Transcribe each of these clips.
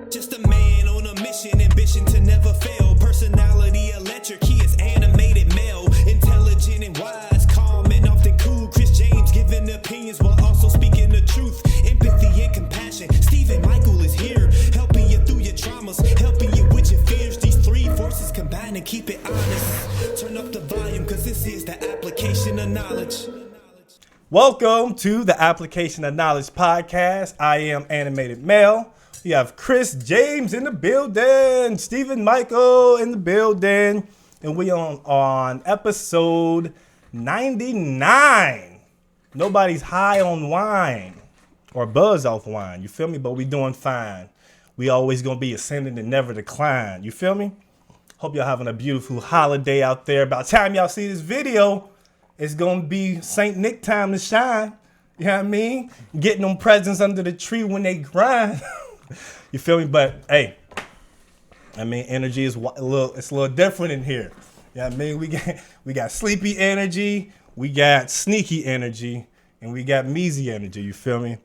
Just a man on a mission, ambition to never fail. Personality electric, he is animated male. Intelligent and wise, calm and often cool. Chris James giving opinions while also speaking the truth. Empathy and compassion. Stephen Michael is here, helping you through your traumas, helping you with your fears. These three forces combine and keep it honest. Turn up the volume, cause this is the application of knowledge. Welcome to the Application of Knowledge podcast. I am Animated Mel. We have Chris James in the building, Stephen Michael in the building, and we on episode 99. Nobody's high on wine or buzz off wine, you feel me? But we doing fine. We always gonna be ascending and never decline, you feel me? Hope y'all having a beautiful holiday out there. By the time y'all see this video, it's gonna be St. Nick time to shine. You know what I mean? Getting them presents under the tree when they grind. You feel me? But hey, I mean, energy is it's a little different in here. You know what I mean? We got sleepy energy, we got sneaky energy, and we got measy energy. You feel me?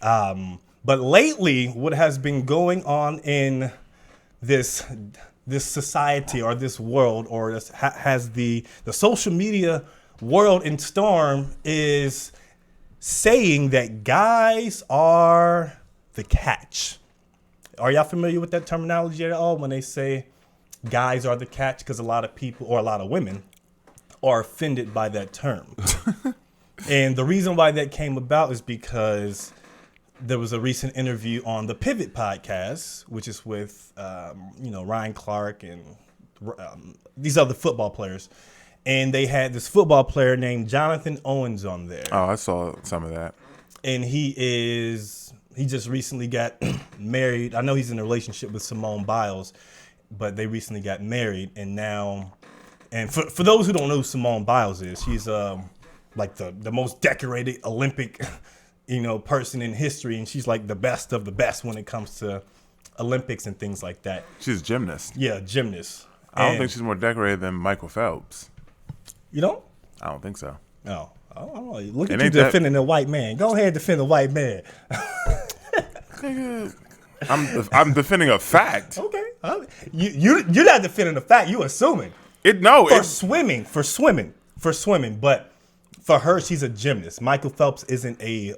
But lately, what has been going on in this society or this world, or has the social media world in storm, is saying that guys are the catch. Are y'all familiar with that terminology at all when they say guys are the catch? Because a lot of people, or a lot of women, are offended by that term. And the reason why that came about is because there was a recent interview on the Pivot podcast, which is with Ryan Clark and these other football players. And they had this football player named Jonathan Owens on there. Oh, I saw some of that. And he just recently got married. I know he's in a relationship with Simone Biles, but they recently got married. And now, and for those who don't know who Simone Biles is, she's like the most decorated Olympic, person in history. And she's like the best of the best when it comes to Olympics and things like that. She's a gymnast. Yeah, gymnast. I don't think she's more decorated than Michael Phelps. You don't? I don't think so. No. Oh, look at you defending the white man. Go ahead and defend the white man. I'm defending a fact. Okay. You're not defending a fact. You're assuming. For swimming. But for her, she's a gymnast. Michael Phelps isn't a,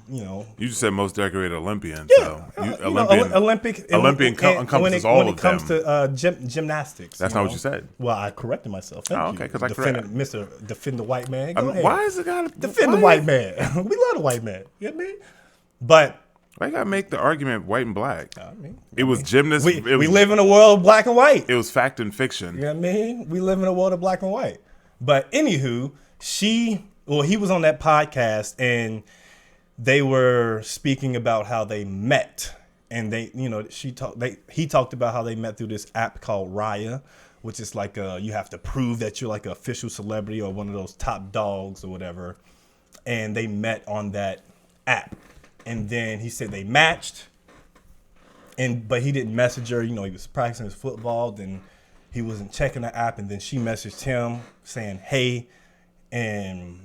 You just said most decorated Olympian. Yeah. So Olympic encompasses all of them. When it comes to gymnastistics. That's not what you said. Well, I corrected myself. Thank you. Okay, because I corrected. Defend the white man. Go ahead. Why is it got to defend the white man? We love the white man. You know what I mean? But why you gotta make the argument white and black? It was gymnast. We live in a world of black and white. It was fact and fiction. You know what I mean? We live in a world of black and white. But anywho, he was on that podcast and they were speaking about how they met, and he talked about how they met through this app called Raya, which is like you have to prove that you're like an official celebrity or one of those top dogs or whatever, and they met on that app. And then he said they matched, but he didn't message her. He was practicing his football. Then he wasn't checking the app, and then she messaged him saying, "Hey," and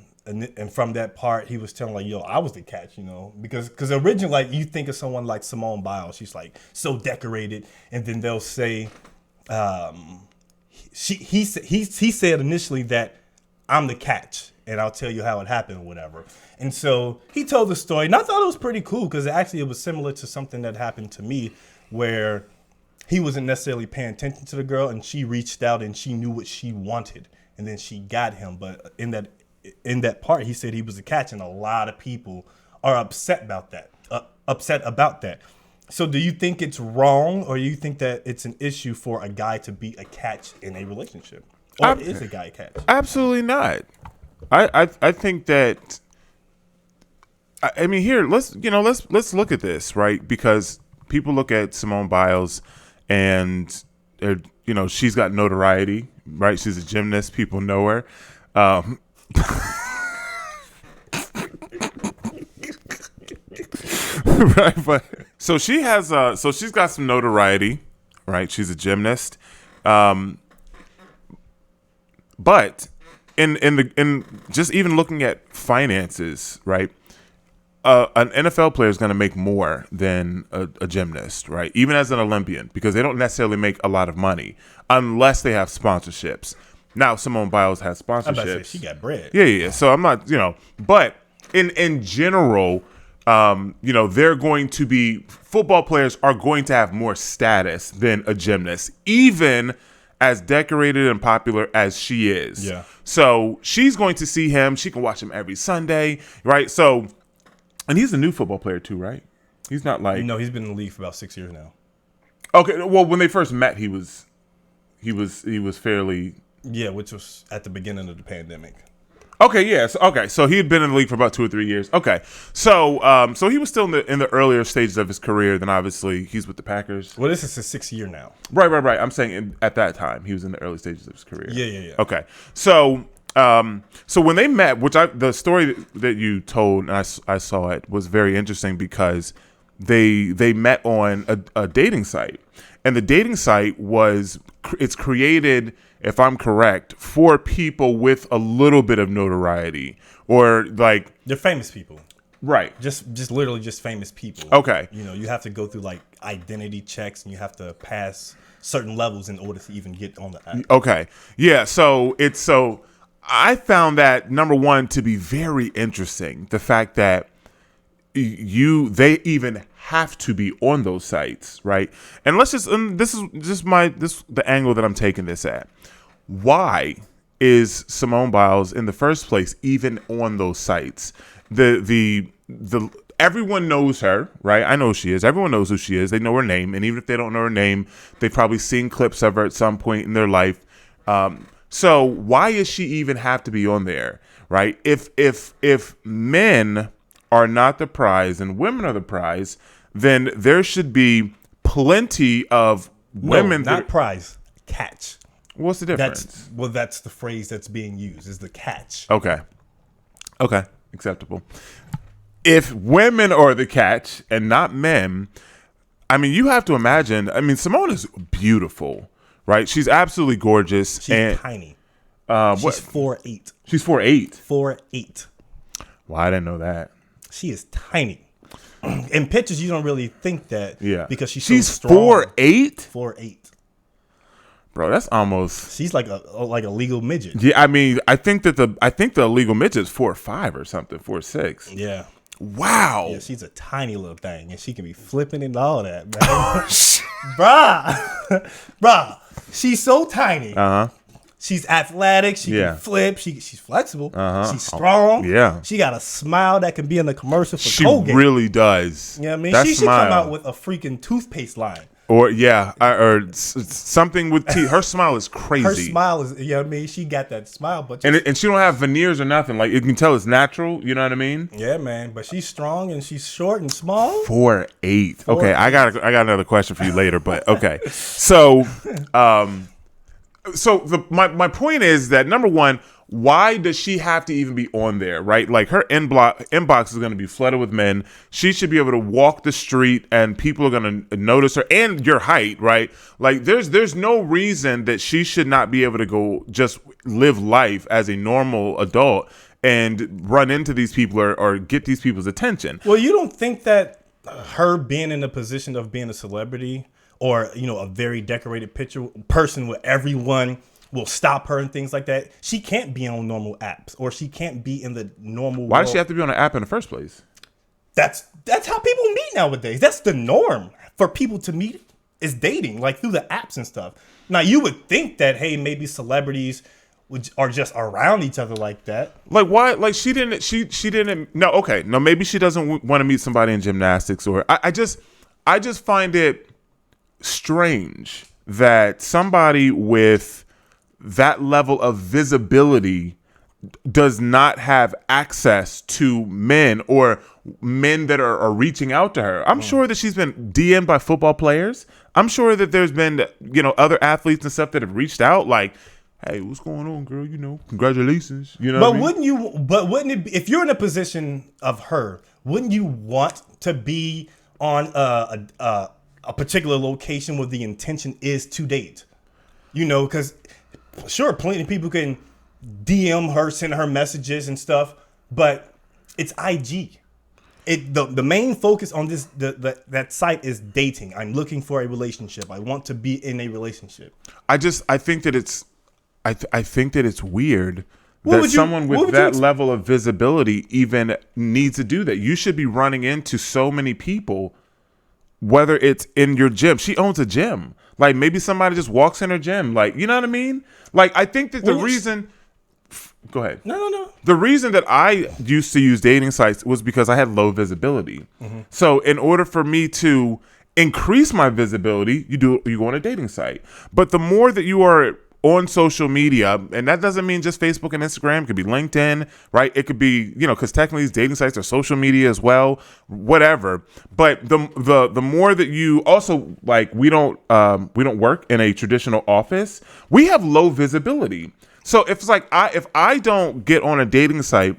from that part, he was telling like, "Yo, I was the catch," because originally, like, you think of someone like Simone Biles, she's like so decorated, and then they'll say, he said initially that I'm the catch. And I'll tell you how it happened or whatever. And so he told the story. And I thought it was pretty cool because actually it was similar to something that happened to me where he wasn't necessarily paying attention to the girl and she reached out and she knew what she wanted. And then she got him. But in that part, he said he was a catch, and a lot of people are upset about that. So do you think it's wrong, or do you think that it's an issue for a guy to be a catch in a relationship? Or is a guy a catch? Absolutely not. I think that, I mean, here, let's look at this, right? Because people look at Simone Biles and, she's got notoriety, right? She's a gymnast. People know her. Right. But so she's got some notoriety, right? She's a gymnast. But in just even looking at finances, right? an NFL player is going to make more than a gymnast, right? Even as an Olympian, because they don't necessarily make a lot of money unless they have sponsorships. Now, Simone Biles has I'm about to say, sponsorships. she got bread. Yeah. So I'm not, but in general, they're going to be, football players are going to have more status than a gymnast, even as decorated and popular as she is. Yeah. So she's going to see him. She can watch him every Sunday, right? So, and he's a new football player too, right? He's not like... No, he's been in the league for about 6 years now. Okay, well, when they first met, he was fairly... Yeah, which was at the beginning of the pandemic. Okay, yes. Okay, so he had been in the league for about 2 or 3 years. Okay, so he was still in the earlier stages of his career. Then obviously he's with the Packers. Well, this is his 6th year now. Right. I'm saying at that time he was in the early stages of his career. Yeah. Okay, so when they met, the story that you told and I saw it was very interesting because they met on a dating site, and the dating site it's created, if I'm correct, for people with a little bit of notoriety or like They're famous people. Right. Just literally just famous people. Okay. You have to go through like identity checks and you have to pass certain levels in order to even get on the app. Okay. Yeah. So I found that, number one, to be very interesting. The fact that they even have to be on those sites, right? And this is the angle that I'm taking this at. Why is Simone Biles in the first place even on those sites? The everyone knows her, right? I know who she is. Everyone knows who she is. They know her name, and even if they don't know her name, they've probably seen clips of her at some point in their life. So why does she even have to be on there, right? If men are not the prize and women are the prize, then there should be plenty of women. No, not prize, catch. What's the difference? That's the phrase that's being used, is the catch. Okay, acceptable. If women are the catch and not men, I mean, you have to imagine. I mean, Simone is beautiful, right? She's absolutely gorgeous. She's tiny. She's 4'8". She's 4'8". 4'8". Well, I didn't know that. She is tiny. In pictures, you don't really think that. Yeah. Because she's so strong. 4'8". 4'8". Bro, that's almost. She's like a legal midget. Yeah, I mean, I think the legal midget is 4'5" or something, 4'6". Yeah. Wow. Yeah, she's a tiny little thing, and she can be flipping and all that, man. Bruh, she's so tiny. She's athletic. She can flip. She's flexible. She's strong. Yeah. She got a smile that can be in the commercial for she Colgate. She really does. Yeah, you know what I mean, that she smile. should come out with a freaking toothpaste line. Or something with teeth. Her smile is crazy. Her smile is, you know what I mean? She got that smile, but and she don't have veneers or nothing. Like, you can tell it's natural. You know what I mean? Yeah, man. But she's strong and she's short and small. 4'8". Okay, I got another question for you later, but okay. So, my point is that, number one, why does she have to even be on there, right? Like, her inbox is going to be flooded with men. She should be able to walk the street and people are going to notice her, and your height, right? Like, there's no reason that she should not be able to go just live life as a normal adult and run into these people or get these people's attention. Well, you don't think that her being in a position of being a celebrity or, a very decorated person where everyone will stop her and things like that, she can't be on normal apps, or she can't be in the normal Why world. does she have to be on an app in the first place? That's how people meet nowadays. That's the norm for people to meet, is dating, like through the apps and stuff. Now, you would think that, hey, maybe celebrities are just around each other like that. Like, why? Like, she didn't. No, okay. No, maybe she doesn't want to meet somebody in gymnastics, or I just find it strange that somebody with that level of visibility does not have access to men, or men that are reaching out to her. I'm sure that she's been DM'd by football players. I'm sure that there's been, other athletes and stuff that have reached out, like, hey, what's going on, girl? Congratulations. Wouldn't it be, if you're in a position of her, wouldn't you want to be on a particular location where the intention is to date? Because sure, plenty of people can DM her, send her messages and stuff, but it's IG. The main focus on that site is dating. I'm looking for a relationship. I want to be in a relationship. I think that it's weird that someone with that level of visibility even needs to do that. You should be running into so many people, whether it's in your gym. She owns a gym. Like, maybe somebody just walks in her gym. Like, you know what I mean? Like, I think that the reason... Go ahead. No. The reason that I used to use dating sites was because I had low visibility. Mm-hmm. So in order for me to increase my visibility, you go on a dating site. But the more that you are on social media, and that doesn't mean just Facebook and Instagram, it could be LinkedIn, right? It could be, because technically these dating sites are social media as well, whatever. But the more that you also, like, we don't work in a traditional office, we have low visibility. So if I don't get on a dating site,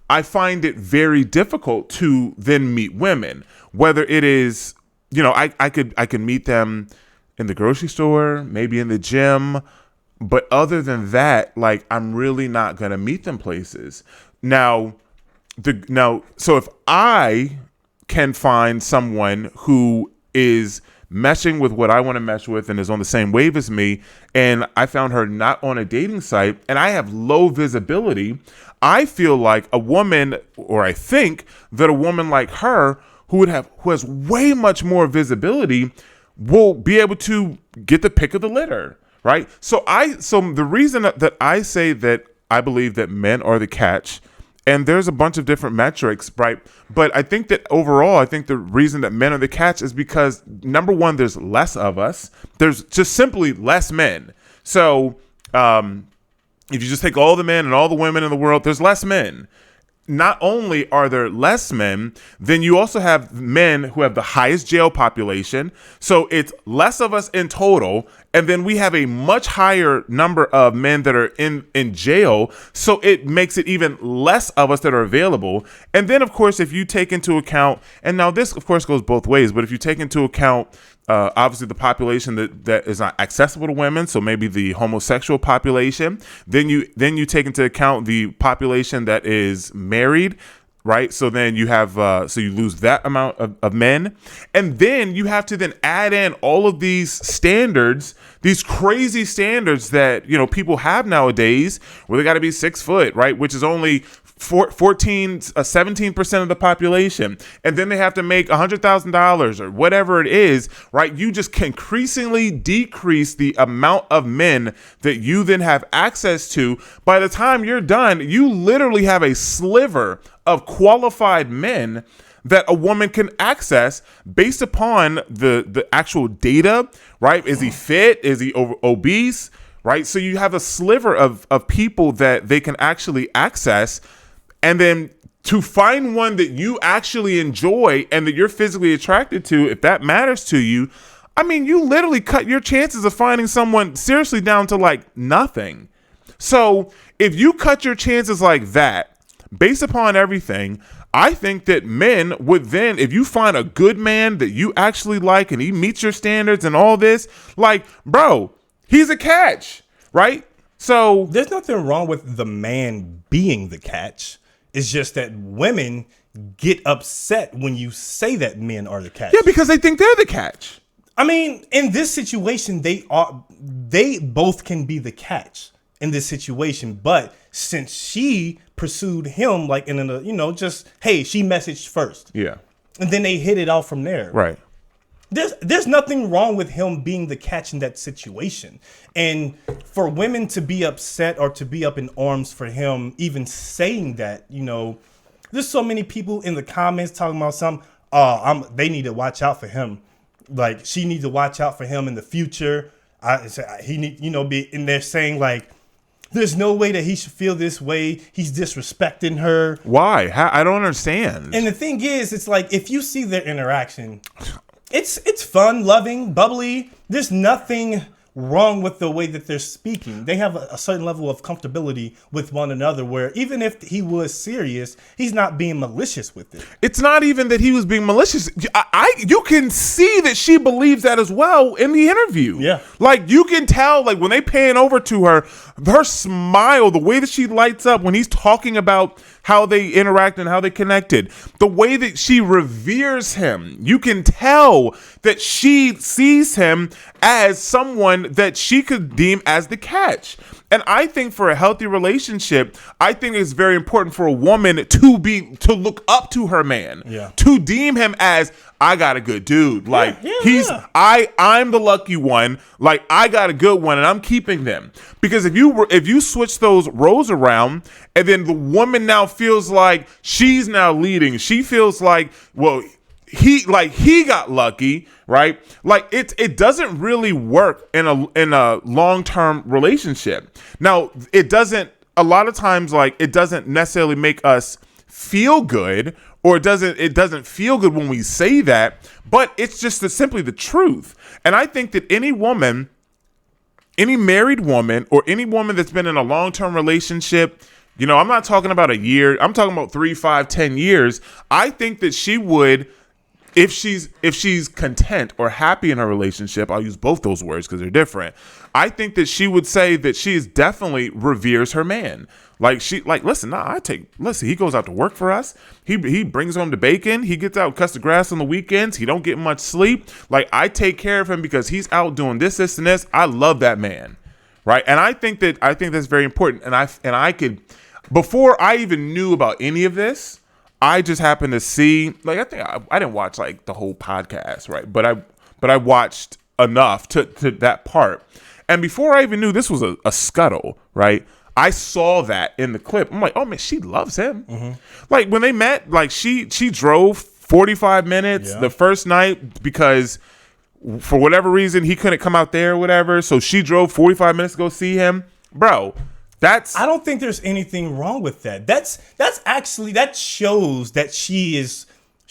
I find it very difficult to then meet women, whether it is, I could meet them in the grocery store, maybe in the gym. But other than that, like, I'm really not going to meet them places. So if I can find someone who is meshing with what I want to mesh with and is on the same wave as me, and I found her not on a dating site and I have low visibility, I feel like I think that a woman like her who has way much more visibility will be able to get the pick of the litter. Right. So the reason that I say that I believe that men are the catch, and there's a bunch of different metrics, right? But I think that overall, the reason that men are the catch is because, number one, there's less of us. There's just simply less men. So if you just take all the men and all the women in the world, there's less men. Not only are there less men, then you also have men who have the highest jail population. So it's less of us in total. And then we have a much higher number of men that are in jail. So it makes it even less of us that are available. And then, of course, if you take into account, and now this, of course, goes both ways, but if you take into account obviously the population that is not accessible to women, so maybe the homosexual population, then you take into account the population that is married, right? So then you have so you lose that amount of men, and then you have to then add in all of these standards, these crazy standards that people have nowadays, where they got to be 6 foot, right? Which is only 17% of the population, and then they have to make $100,000 or whatever it is, right? You just increasingly decrease the amount of men that you then have access to. By the time you're done, you literally have a sliver of qualified men that a woman can access based upon the actual data, right? Is he fit? Is he obese? Right? So you have a sliver of people that they can actually access. And then to find one that you actually enjoy and that you're physically attracted to, if that matters to you, I mean, you literally cut your chances of finding someone seriously down to like nothing. So if you cut your chances like that, based upon everything, I think that men would then, if you find a good man that you actually like and he meets your standards and all this, like, bro, he's a catch, right? So there's nothing wrong with the man being the catch. It's just that women get upset when you say that men are the catch. Yeah, because they think they're the catch. I mean, in this situation, they both can be the catch in this situation. But since she pursued him, like in a, just, hey, she messaged first. Yeah. And then they hit it off from there. Right. There's nothing wrong with him being the catch in that situation. And for women to be upset or to be up in arms for him even saying that, there's so many people in the comments talking about they need to watch out for him. Like, she needs to watch out for him in the future. He need, be in there saying like, there's no way that he should feel this way. He's disrespecting her. Why? I don't understand. And the thing is, it's like, if you see their interaction, it's fun, loving, bubbly. There's nothing wrong with the way that they're speaking. They have a certain level of comfortability with one another where even if he was serious, he's not being malicious with it. It's not even that he was being malicious. You can see that she believes that as well in the interview. Yeah. Like, you can tell, like, when they pan over to her, her smile, the way that she lights up when he's talking about how they interact and how they connected, the way that she reveres him, you can tell that she sees him as someone that she could deem as the catch. And I think for a healthy relationship, I think it's very important for a woman to look up to her man, to deem him as, I got a good dude. Like I'm the lucky one. Like I got a good one and I'm keeping them. Because if you switch those roles around and then the woman now feels like she's now leading, she feels like, well, he got lucky, right? Like it doesn't really work in a long-term relationship. Now, a lot of times, like, it doesn't necessarily make us feel good, or it doesn't feel good when we say that, but it's just simply the truth. And I think that any woman, any married woman, or any woman that's been in a long-term relationship, you know, I'm not talking about a year, I'm talking about 3, 5, 10 years. I think that she would, if she's content or happy in her relationship, I'll use both those words because they're different. I think that she would say that she is definitely reveres her man. Listen, he goes out to work for us. He brings home the bacon. He gets out, cuts the grass on the weekends. He don't get much sleep. Like, I take care of him because he's out doing this, and this. I love that man. Right. And I think that's very important. And I could, before I even knew about any of this, I just happened to see, like, I didn't watch like the whole podcast. Right. But I watched enough to that part. And before I even knew this was a scuttle, right, I saw that in the clip. I'm like, oh man, she loves him. Mm-hmm. Like when they met, like she drove 45 minutes the first night because for whatever reason he couldn't come out there or whatever. So she drove 45 minutes to go see him. Bro, I don't think there's anything wrong with that. That shows that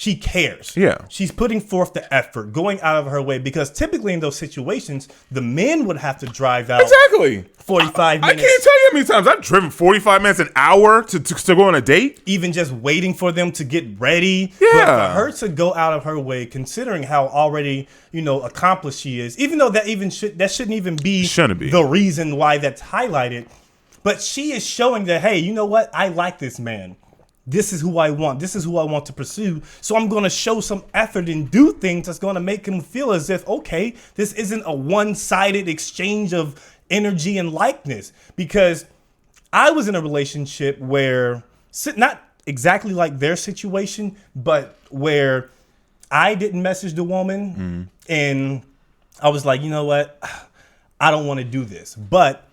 she cares. Yeah. She's putting forth the effort, going out of her way, because typically in those situations, the men would have to drive out 45 minutes. I can't tell you how many times I've driven 45 minutes, an hour to go on a date. Even just waiting for them to get ready. Yeah. But for her to go out of her way, considering how already, accomplished she is, even though that shouldn't even be the reason why that's highlighted. But she is showing that, hey, you know what? I like this man. This is who I want. This is who I want to pursue. So I'm going to show some effort and do things that's going to make him feel as if, okay, this isn't a one-sided exchange of energy and likeness. Because I was in a relationship where, not exactly like their situation, but where I didn't message the woman and I was like, you know what? I don't want to do this. But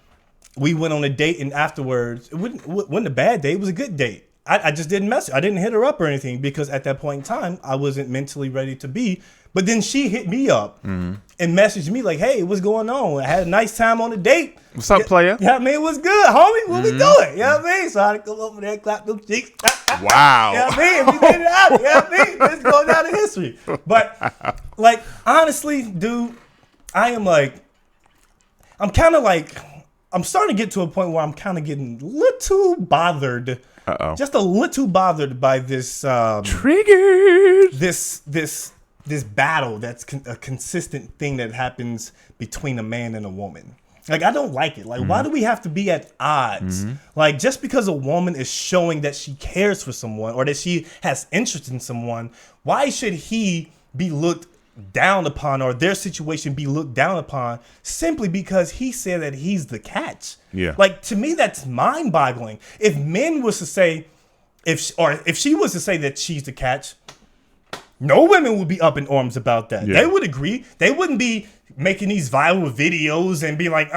we went on a date, and afterwards, it wasn't a bad date. It was a good date. I just didn't message. I didn't hit her up or anything because at that point in time, I wasn't mentally ready to be. But then she hit me up and messaged me like, hey, what's going on? I had a nice time on the date. What's up, player? Yeah, I mean, what's good, homie? What we doing? You know what I mean? So I had to go over there and clap them cheeks. Wow. You know what I mean? We did it out. You know what I mean? Let's go down in history. But, like, honestly, dude, I'm starting to get to a point where I'm kind of getting a little bothered. Just a little bothered by this triggers. This battle that's a consistent thing that happens between a man and a woman. Like, I don't like it. Like, why do we have to be at odds? Like, just because a woman is showing that she cares for someone or that she has interest in someone, why should he be looked down upon or their situation be looked down upon simply because he said that he's the catch? Yeah. Like, to me, that's mind-boggling. If men was to say, if she was to say that she's the catch, no women would be up in arms about that. Yeah. They would agree. They wouldn't be making these viral videos and be like,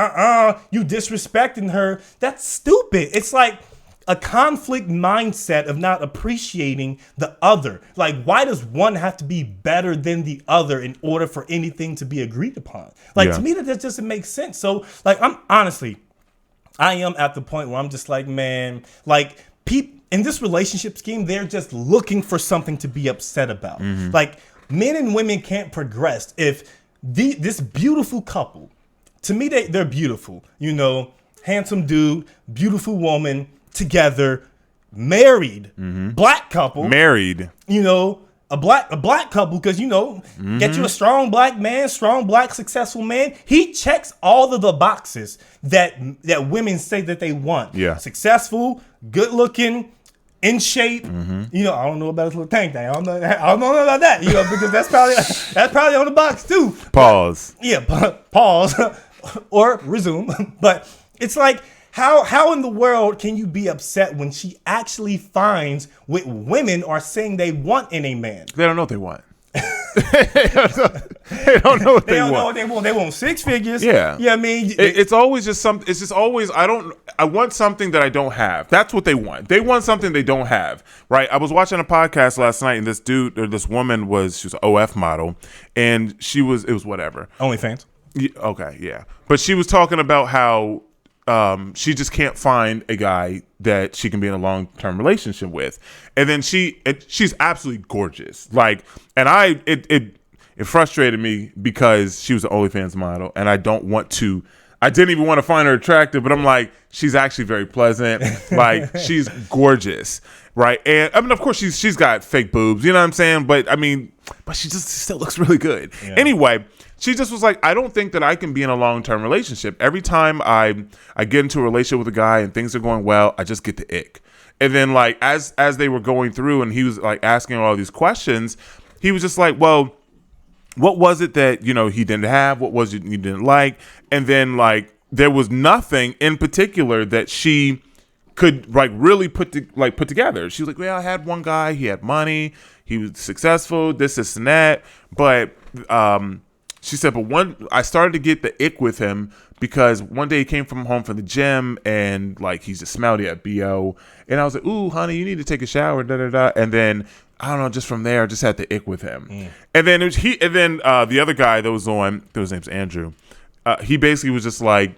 you disrespecting her. That's stupid. It's like a conflict mindset of not appreciating the other. Like, why does one have to be better than the other in order for anything to be agreed upon? Like, to me, that doesn't make sense. So, like, I am at the point where I'm just like, man, like, people in this relationship scheme, they're just looking for something to be upset about. Like, men and women can't progress if this beautiful couple, to me, they're beautiful. Handsome dude, beautiful woman, together, married, black couple. Married. a black couple, because get you a strong black man, strong black successful man. He checks all of the boxes that women say that they want. Yeah. Successful, good looking, in shape. I don't know about his little tank thing. I don't know about that. Because that's probably on the box too. Pause. Pause or resume. But it's like, how in the world can you be upset when she actually finds what women are saying they want in a man? They don't know what they want. They don't know what they want. They want 6 figures. Yeah. Yeah, I mean, it's always just something. It's just always, I want something that I don't have. That's what they want. They want something they don't have, right? I was watching a podcast last night, and this woman she was an OF model, and it was whatever. OnlyFans. Yeah, okay, yeah. But she was talking about how she just can't find a guy that she can be in a long-term relationship with. And then she's absolutely gorgeous. Like, and it frustrated me because she was an OnlyFans model, and I didn't even want to find her attractive, but I'm like, she's actually very pleasant. Like, she's gorgeous, right? And I mean, of course, she's got fake boobs, you know what I'm saying? But she just still looks really good. Yeah. Anyway, she just was like, I don't think that I can be in a long-term relationship. Every time I get into a relationship with a guy and things are going well, I just get the ick. And then, like, as they were going through and he was like asking all these questions, he was just like, well, what was it that, he didn't have? What was it you didn't like? And then, like, there was nothing in particular that she could, like, really put together. She was like, well, I had one guy, he had money, he was successful, this and that. But she said, but I started to get the ick with him because one day he came home from the gym and, like, he just smelled it at BO. And I was like, ooh, honey, you need to take a shower, da-da-da. And then, I don't know, just from there, I just had the ick with him. And then the other guy that was on, his name's Andrew, he basically was just like,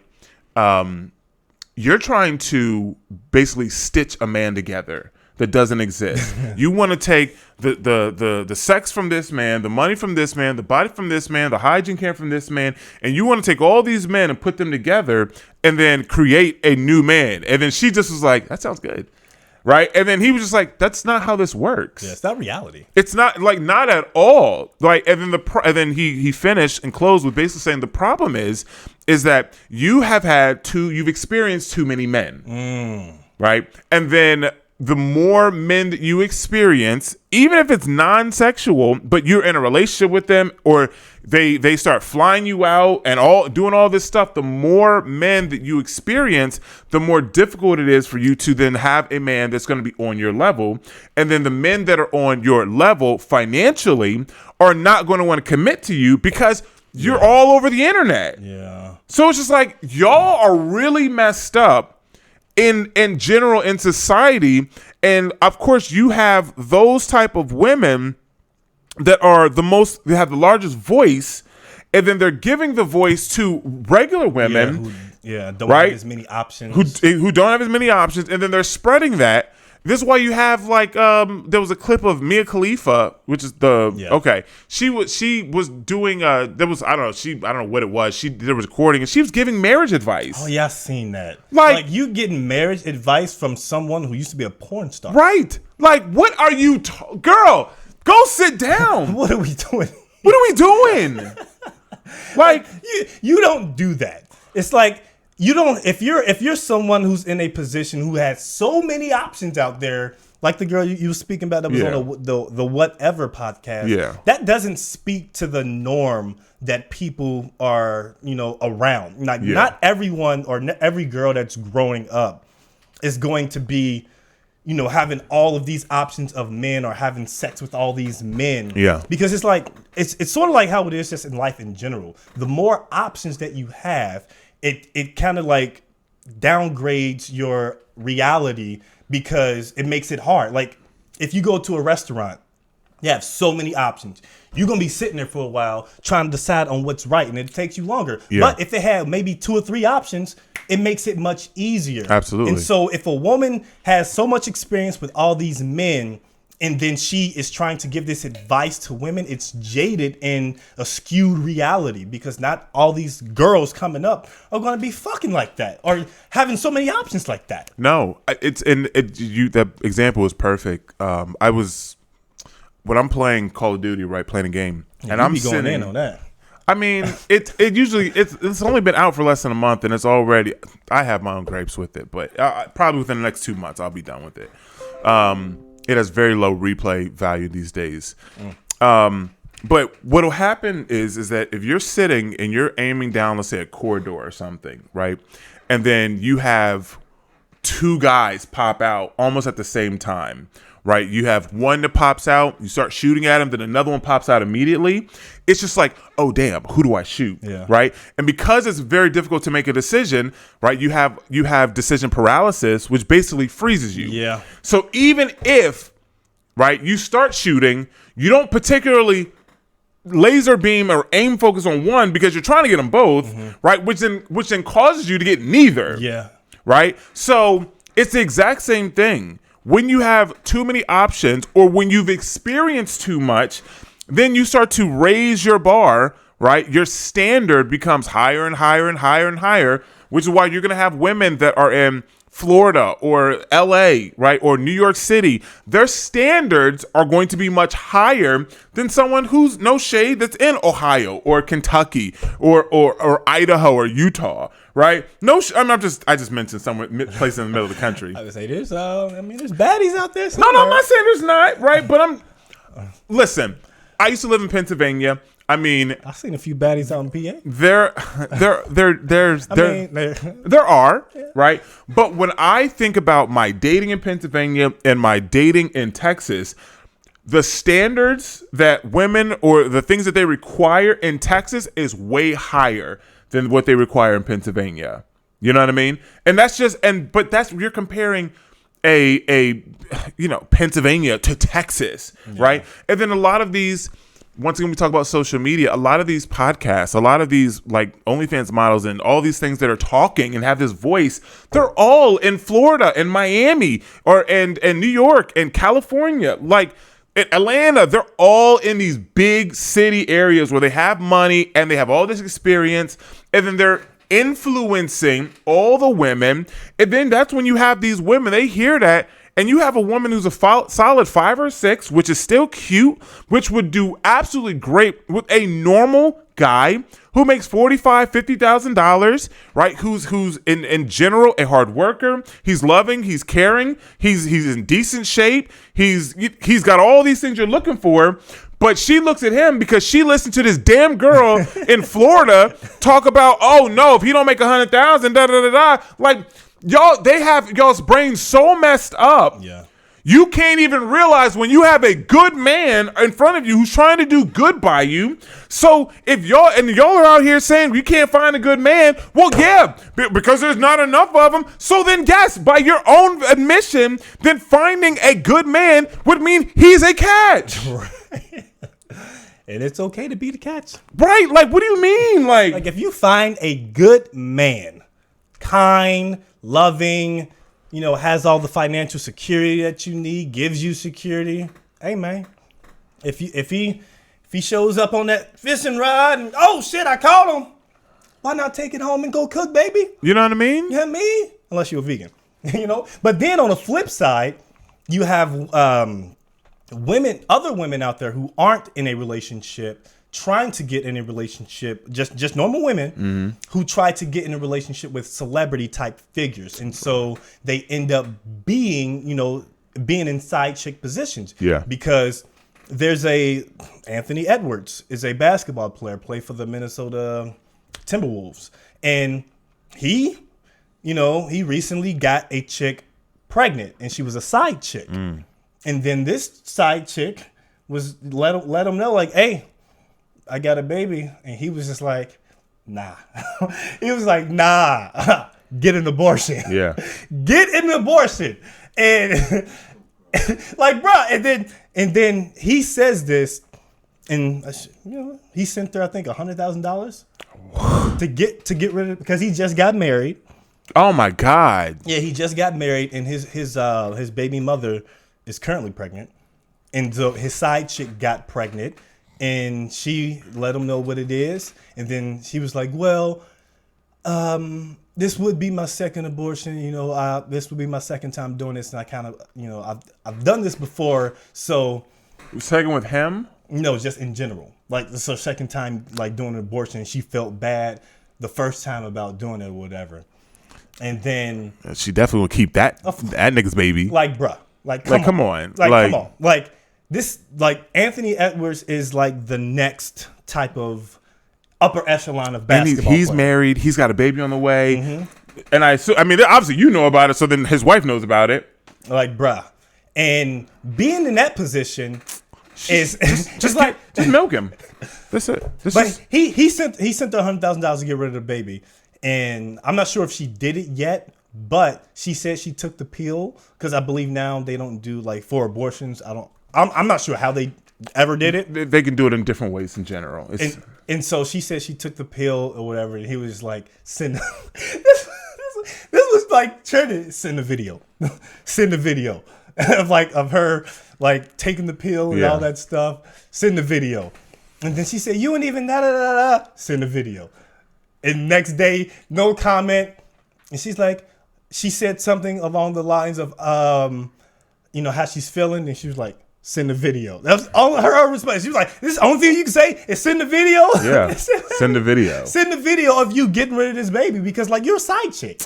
you're trying to basically stitch a man together that doesn't exist. You want to take the sex from this man, the money from this man, the body from this man, the hygiene care from this man, and you want to take all these men and put them together and then create a new man. And then she just was like, that sounds good. Right. And then he was just like, that's not how this works. Yeah, it's not reality. It's not, like, not at all. Like, and then he finished and closed with basically saying the problem is that you've experienced too many men. Right. And then the more men that you experience, even if it's non-sexual, but you're in a relationship with them, or they start flying you out and doing all this stuff, the more men that you experience, the more difficult it is for you to then have a man that's going to be on your level. And then the men that are on your level financially are not going to want to commit to you because you're all over the internet. Yeah. So it's just like, y'all are really messed up in general in society. And of course you have those type of women that they have the largest voice, and then they're giving the voice to regular women don't have as many options, who don't have as many options, and then they're spreading that. This is why you have, like, there was a clip of Mia Khalifa, which is she was doing I don't know what it was. There was recording, and she was giving marriage advice. Oh yeah, I seen that. Like you getting marriage advice from someone who used to be a porn star. Right. Like, what are you girl, go sit down. What are we doing? What are we doing? Like you don't do that. It's like, you don't, if you're someone who's in a position who has so many options out there, like the girl you were speaking about that was on the Whatever podcast, that doesn't speak to the norm that people are, around. Like, not everyone or every girl that's growing up is going to be, having all of these options of men or having sex with all these men. Yeah. Because it's like, it's sort of like how it is just in life in general. The more options that you have, it kind of like downgrades your reality because it makes it hard. Like, if you go to a restaurant, you have so many options. You're going to be sitting there for a while trying to decide on what's right, and it takes you longer. Yeah. But if they have maybe 2 or 3 options, it makes it much easier. Absolutely. And so if a woman has so much experience with all these men, and then she is trying to give this advice to women, it's jaded in a skewed reality, because not all these girls coming up are going to be fucking like that or having so many options like that. No, that example is perfect. I was when I'm playing Call of Duty, right, playing a game, Yeah, and you I'm be going sitting in on that. I mean, it usually it's only been out for less than a month, and it's already I have my own grapes with it, but probably within the next 2 months I'll be done with it. It has very low replay value these days. But what'll happen is that if you're sitting and you're aiming down, let's say a corridor or something, right, and then you have two guys pop out almost at the same time. Right, you have one that pops out, you start shooting at him, then another one pops out immediately. It's just like, oh damn, who do I shoot? Yeah. Right, and because it's very difficult to make a decision, right? You have decision paralysis, which basically freezes you. Yeah. So even if, right, you start shooting, you don't particularly laser beam or aim focus on one because you're trying to get them both, right? Which then causes you to get neither. Yeah. Right. So it's the exact same thing. When you have too many options or when you've experienced too much, then you start to raise your bar, right? Your standard becomes higher and higher and higher and higher, which is why you're going to have women that are in Florida or LA, right? Or New York City. Their standards are going to be much higher than someone who's no shade that's in Ohio or Kentucky or Idaho or Utah. Right? I just mentioned somewhere place in the middle of the country. I would say there's there's baddies out there. No, I'm not saying there's not, right? But listen, I used to live in Pennsylvania. I mean, I've seen a few baddies out in PA. There are, right? But when I think about my dating in Pennsylvania and my dating in Texas, the standards that women or the things that they require in Texas is way higher than what they require in Pennsylvania. You know what I mean? And that's you're comparing a Pennsylvania to Texas, right? And then a lot of these, once again, we talk about social media, a lot of these podcasts, a lot of these like OnlyFans models and all these things that are talking and have this voice, they're all in Florida and Miami and New York and California, like in Atlanta. They're all in these big city areas where they have money and they have all this experience, and then they're influencing all the women. And then that's when you have these women, they hear that, and you have a woman who's a solid 5 or 6, which is still cute, which would do absolutely great with a normal guy who makes $45,000, $50,000, right? Who's in general a hard worker. He's loving, he's caring, he's in decent shape. He's got all these things you're looking for. But she looks at him because she listened to this damn girl in Florida talk about, oh no, if he don't make 100,000, da da da da. Like, y'all, they have y'all's brains so messed up. Yeah. You can't even realize when you have a good man in front of you who's trying to do good by you. So if y'all are out here saying you can't find a good man, well, yeah, because there's not enough of them. So then, yes, by your own admission, then finding a good man would mean he's a catch. Right. And it's okay to be the catch. Right? Like, what do you mean? Like if you find a good man, kind, loving, has all the financial security that you need, gives you security. Hey man, if he shows up on that fishing rod and oh shit, I caught him. Why not take it home and go cook, baby? You know what I mean? You know what I mean? Unless you're a vegan, But then on the flip side, you have other women out there who aren't in a relationship, trying to get in a relationship, just normal women who try to get in a relationship with celebrity type figures. And so they end up being in side chick positions. Yeah. Because there's Anthony Edwards is a basketball player, play for the Minnesota Timberwolves. And he recently got a chick pregnant, and she was a side chick. And then this side chick was let him know, like, hey, I got a baby. And he was just like, nah. He was like, nah, get an abortion. Yeah. Get an abortion. And like, bro, and then he says this, and he sent her, I think, $100,000 to get rid of it because he just got married. Oh my God. Yeah, he just got married, and his baby mother is currently pregnant. And so his side chick got pregnant, and she let him know what it is. And then she was like, well, this would be my second abortion. This would be my second time doing this. And I kind of, I've done this before. So Second with him? No, just in general. Like, this is her second time, like, doing an abortion. She felt bad the first time about doing it or whatever. And then... She definitely will keep that nigga's baby. Like, bruh. Like, come on. Like, come on. Like, this... Like, Anthony Edwards is, like, the next type of upper echelon of basketball And he's player. married. He's got a baby on the way. And I mean, obviously you know about it, so then his wife knows about it. Like, bruh. And being in that position... Just milk him. That's it. He sent her $100,000 to get rid of the baby, and I'm not sure if she did it yet. But she said she took the pill because I believe now they don't do like for abortions. I'm not sure how they ever did it. They can do it in different ways in general. And so she said she took the pill or whatever, and he was like, "Send." This was like trying to send a video, send a video of her like taking the pill and all that stuff. Send the video, and then she said, "You ain't even da da da da." Send the video, and next day no comment, and she's like, she said something along the lines of, how she's feeling, and she was like, "Send the video." That was all her response. She was like, "This is the only thing you can say is send the video." Yeah, send the video. Send the video of you getting rid of this baby because like you're a side chick.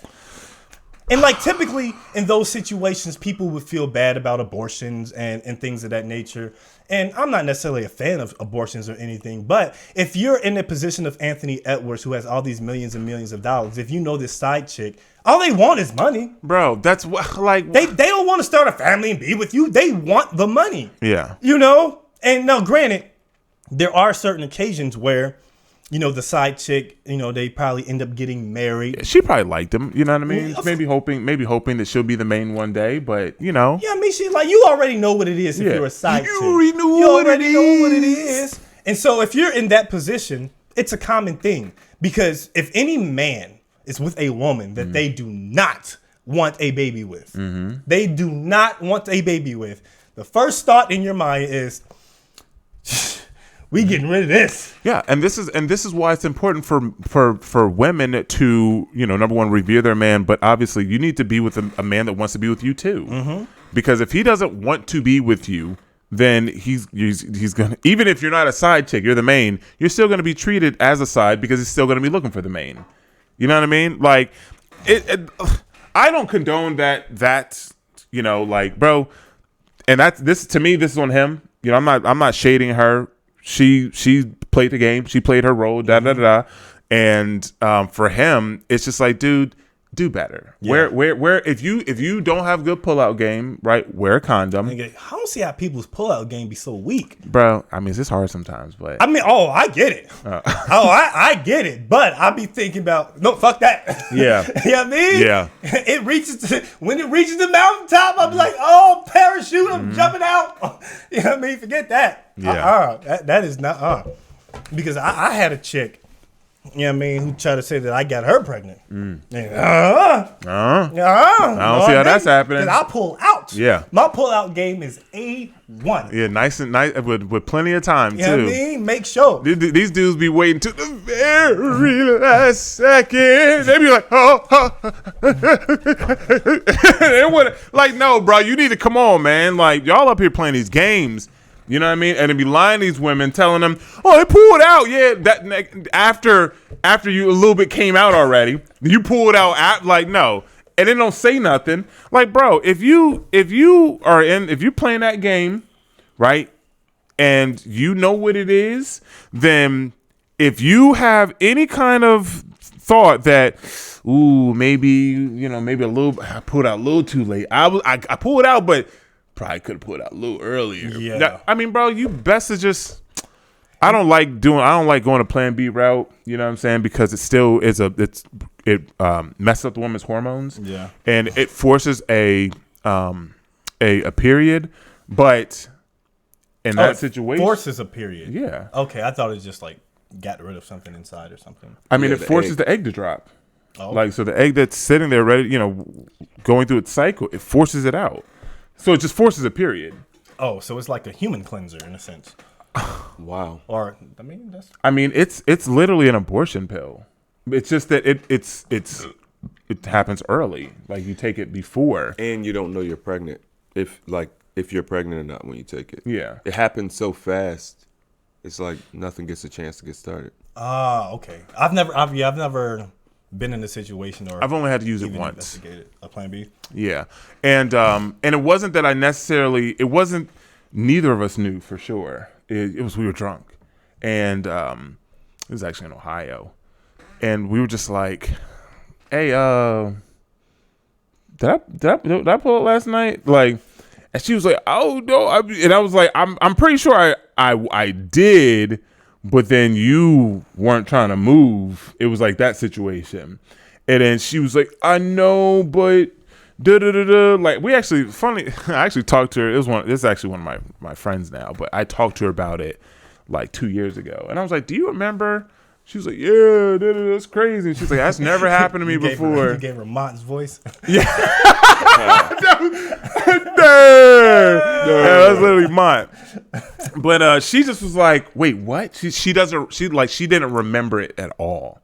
And like typically in those situations, people would feel bad about abortions and things of that nature. And I'm not necessarily a fan of abortions or anything, but if you're in the position of Anthony Edwards, who has all these millions and millions of dollars, if you know this side chick, all they want is money. Bro, that's what, like... They don't want to start a family and be with you. They want the money. Yeah. And now granted, there are certain occasions where, the side chick, they probably end up getting married. Yeah, she probably liked him, you know what I mean? Yeah, maybe hoping that she'll be the main one day, but Yeah, I mean, she's like, you already know what it is if you're a side chick. You already know what it is. And so if you're in that position, it's a common thing. Because if any man is with a woman that they do not want a baby with, they do not want a baby with, the first thought in your mind is, we getting rid of this. Yeah, and this is why it's important for women to, number one, revere their man, but obviously you need to be with a man that wants to be with you too. Because if he doesn't want to be with you, then he's gonna, even if you're not a side chick, you're the main, you're still gonna be treated as a side because he's still gonna be looking for the main. You know what I mean? Like I don't condone that, like, bro, and this is on him. I'm not shading her. She played the game. She played her role. And for him, it's just like, dude, do better. Yeah. Where if you don't have good pullout game, right? Wear a condom. I don't see how people's pullout game be so weak, bro. I mean, it's just hard sometimes, but I mean, I get it. I get it. But I be thinking about no, fuck that. Yeah, you know what I mean? Yeah. When it reaches the mountaintop, I'm like, oh, parachute, I'm jumping out. You know what I mean? Forget that. Yeah. That is not because I had a chick. You know what I mean? Who tried to say that I got her pregnant? I don't see how that's happening. Because I pull out. Yeah, my pull out game is A1. Yeah, nice with plenty of time you too. Know what I mean? Make sure these dudes be waiting to the very last second. They be like, like, no, bro, you need to come on, man. Like, y'all up here playing these games. You know what I mean? And to be lying to these women, telling them, "Oh, they pulled out." Yeah, that after you a little bit came out already, you pulled out. Like, no, and then don't say nothing. Like, bro, if you playing that game, right, and you know what it is, then if you have any kind of thought that, ooh, maybe a little, I pulled out a little too late. I pulled out, but probably could have pulled out a little earlier. Yeah. Now, I mean, bro, you best to just. I don't like going to Plan B route. You know what I'm saying? Because it still is it messes up the woman's hormones. Yeah. And it forces a period, but in that situation, forces a period. Yeah. Okay, I thought it just like got rid of something inside or something. I mean, it forces the egg to drop. Oh. Like, so the egg that's sitting there ready, going through its cycle, it forces it out. So it just forces a period. Oh, so it's like a human cleanser in a sense. Wow. Or it's literally an abortion pill. It's just that it happens early. Like, you take it before. And you don't know you're pregnant. If, like, if you're pregnant or not when you take it. Yeah. It happens so fast. It's like nothing gets a chance to get started. Ah, okay. I've never been in a situation or I've only had to use it even once. investigated a plan B. Yeah. And it wasn't that it wasn't, neither of us knew for sure. It was, we were drunk. And it was actually in Ohio. And we were just like, hey, did I pull it last night? Like, and she was like, oh no. And I was like, I'm pretty sure I did, but then you weren't trying to move. It was like that situation. And then she was like, I know, but like we actually funny. I actually talked to her. This is actually one of my friends now, but I talked to her about it like 2 years ago. And I was like, do you remember? She was like, yeah, that's crazy. She's like, that's never happened to me before. You gave her Mont's voice. Yeah. That's literally Mont. But she just was like, wait, what? She didn't remember it at all.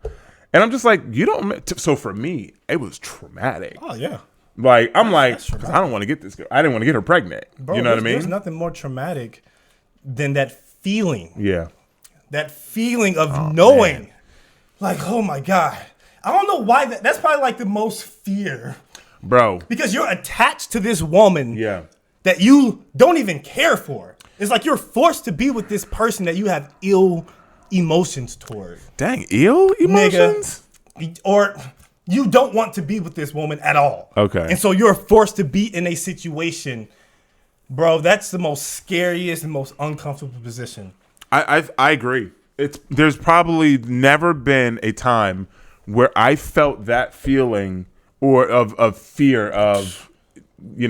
And I'm just like, you don't. So for me, it was traumatic. Oh yeah. Like I'm like, 'cause I don't want to get this girl. I didn't want to get her pregnant. Bro, you know what I mean? There's nothing more traumatic than that feeling. Yeah. That feeling of knowing, like, oh my God. I don't know why that's probably like the most fear. Bro. Because you're attached to this woman Yeah. that you don't even care for. It's like you're forced to be with this person that you have ill emotions toward. Dang, ill emotions? Nigga. Or you don't want to be with this woman at all. Okay. And so you're forced to be in a situation. Bro, that's the most scariest and most uncomfortable position. I agree. There's probably never been a time where I felt that feeling or of fear of,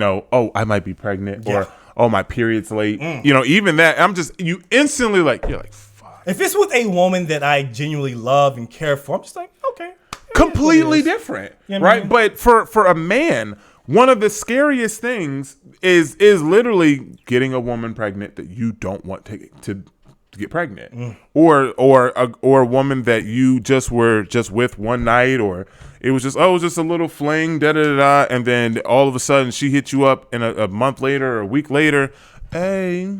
oh, I might be pregnant or oh, my period's late. Even that, you instantly you're like, fuck. If it's with a woman that I genuinely love and care for, I'm just like, okay. Completely different, right? But for a man, one of the scariest things is literally getting a woman pregnant that you don't want to get pregnant, or a woman that you were just with one night, or it was just a little fling, and then all of a sudden she hit you up in a month later or a week later, hey,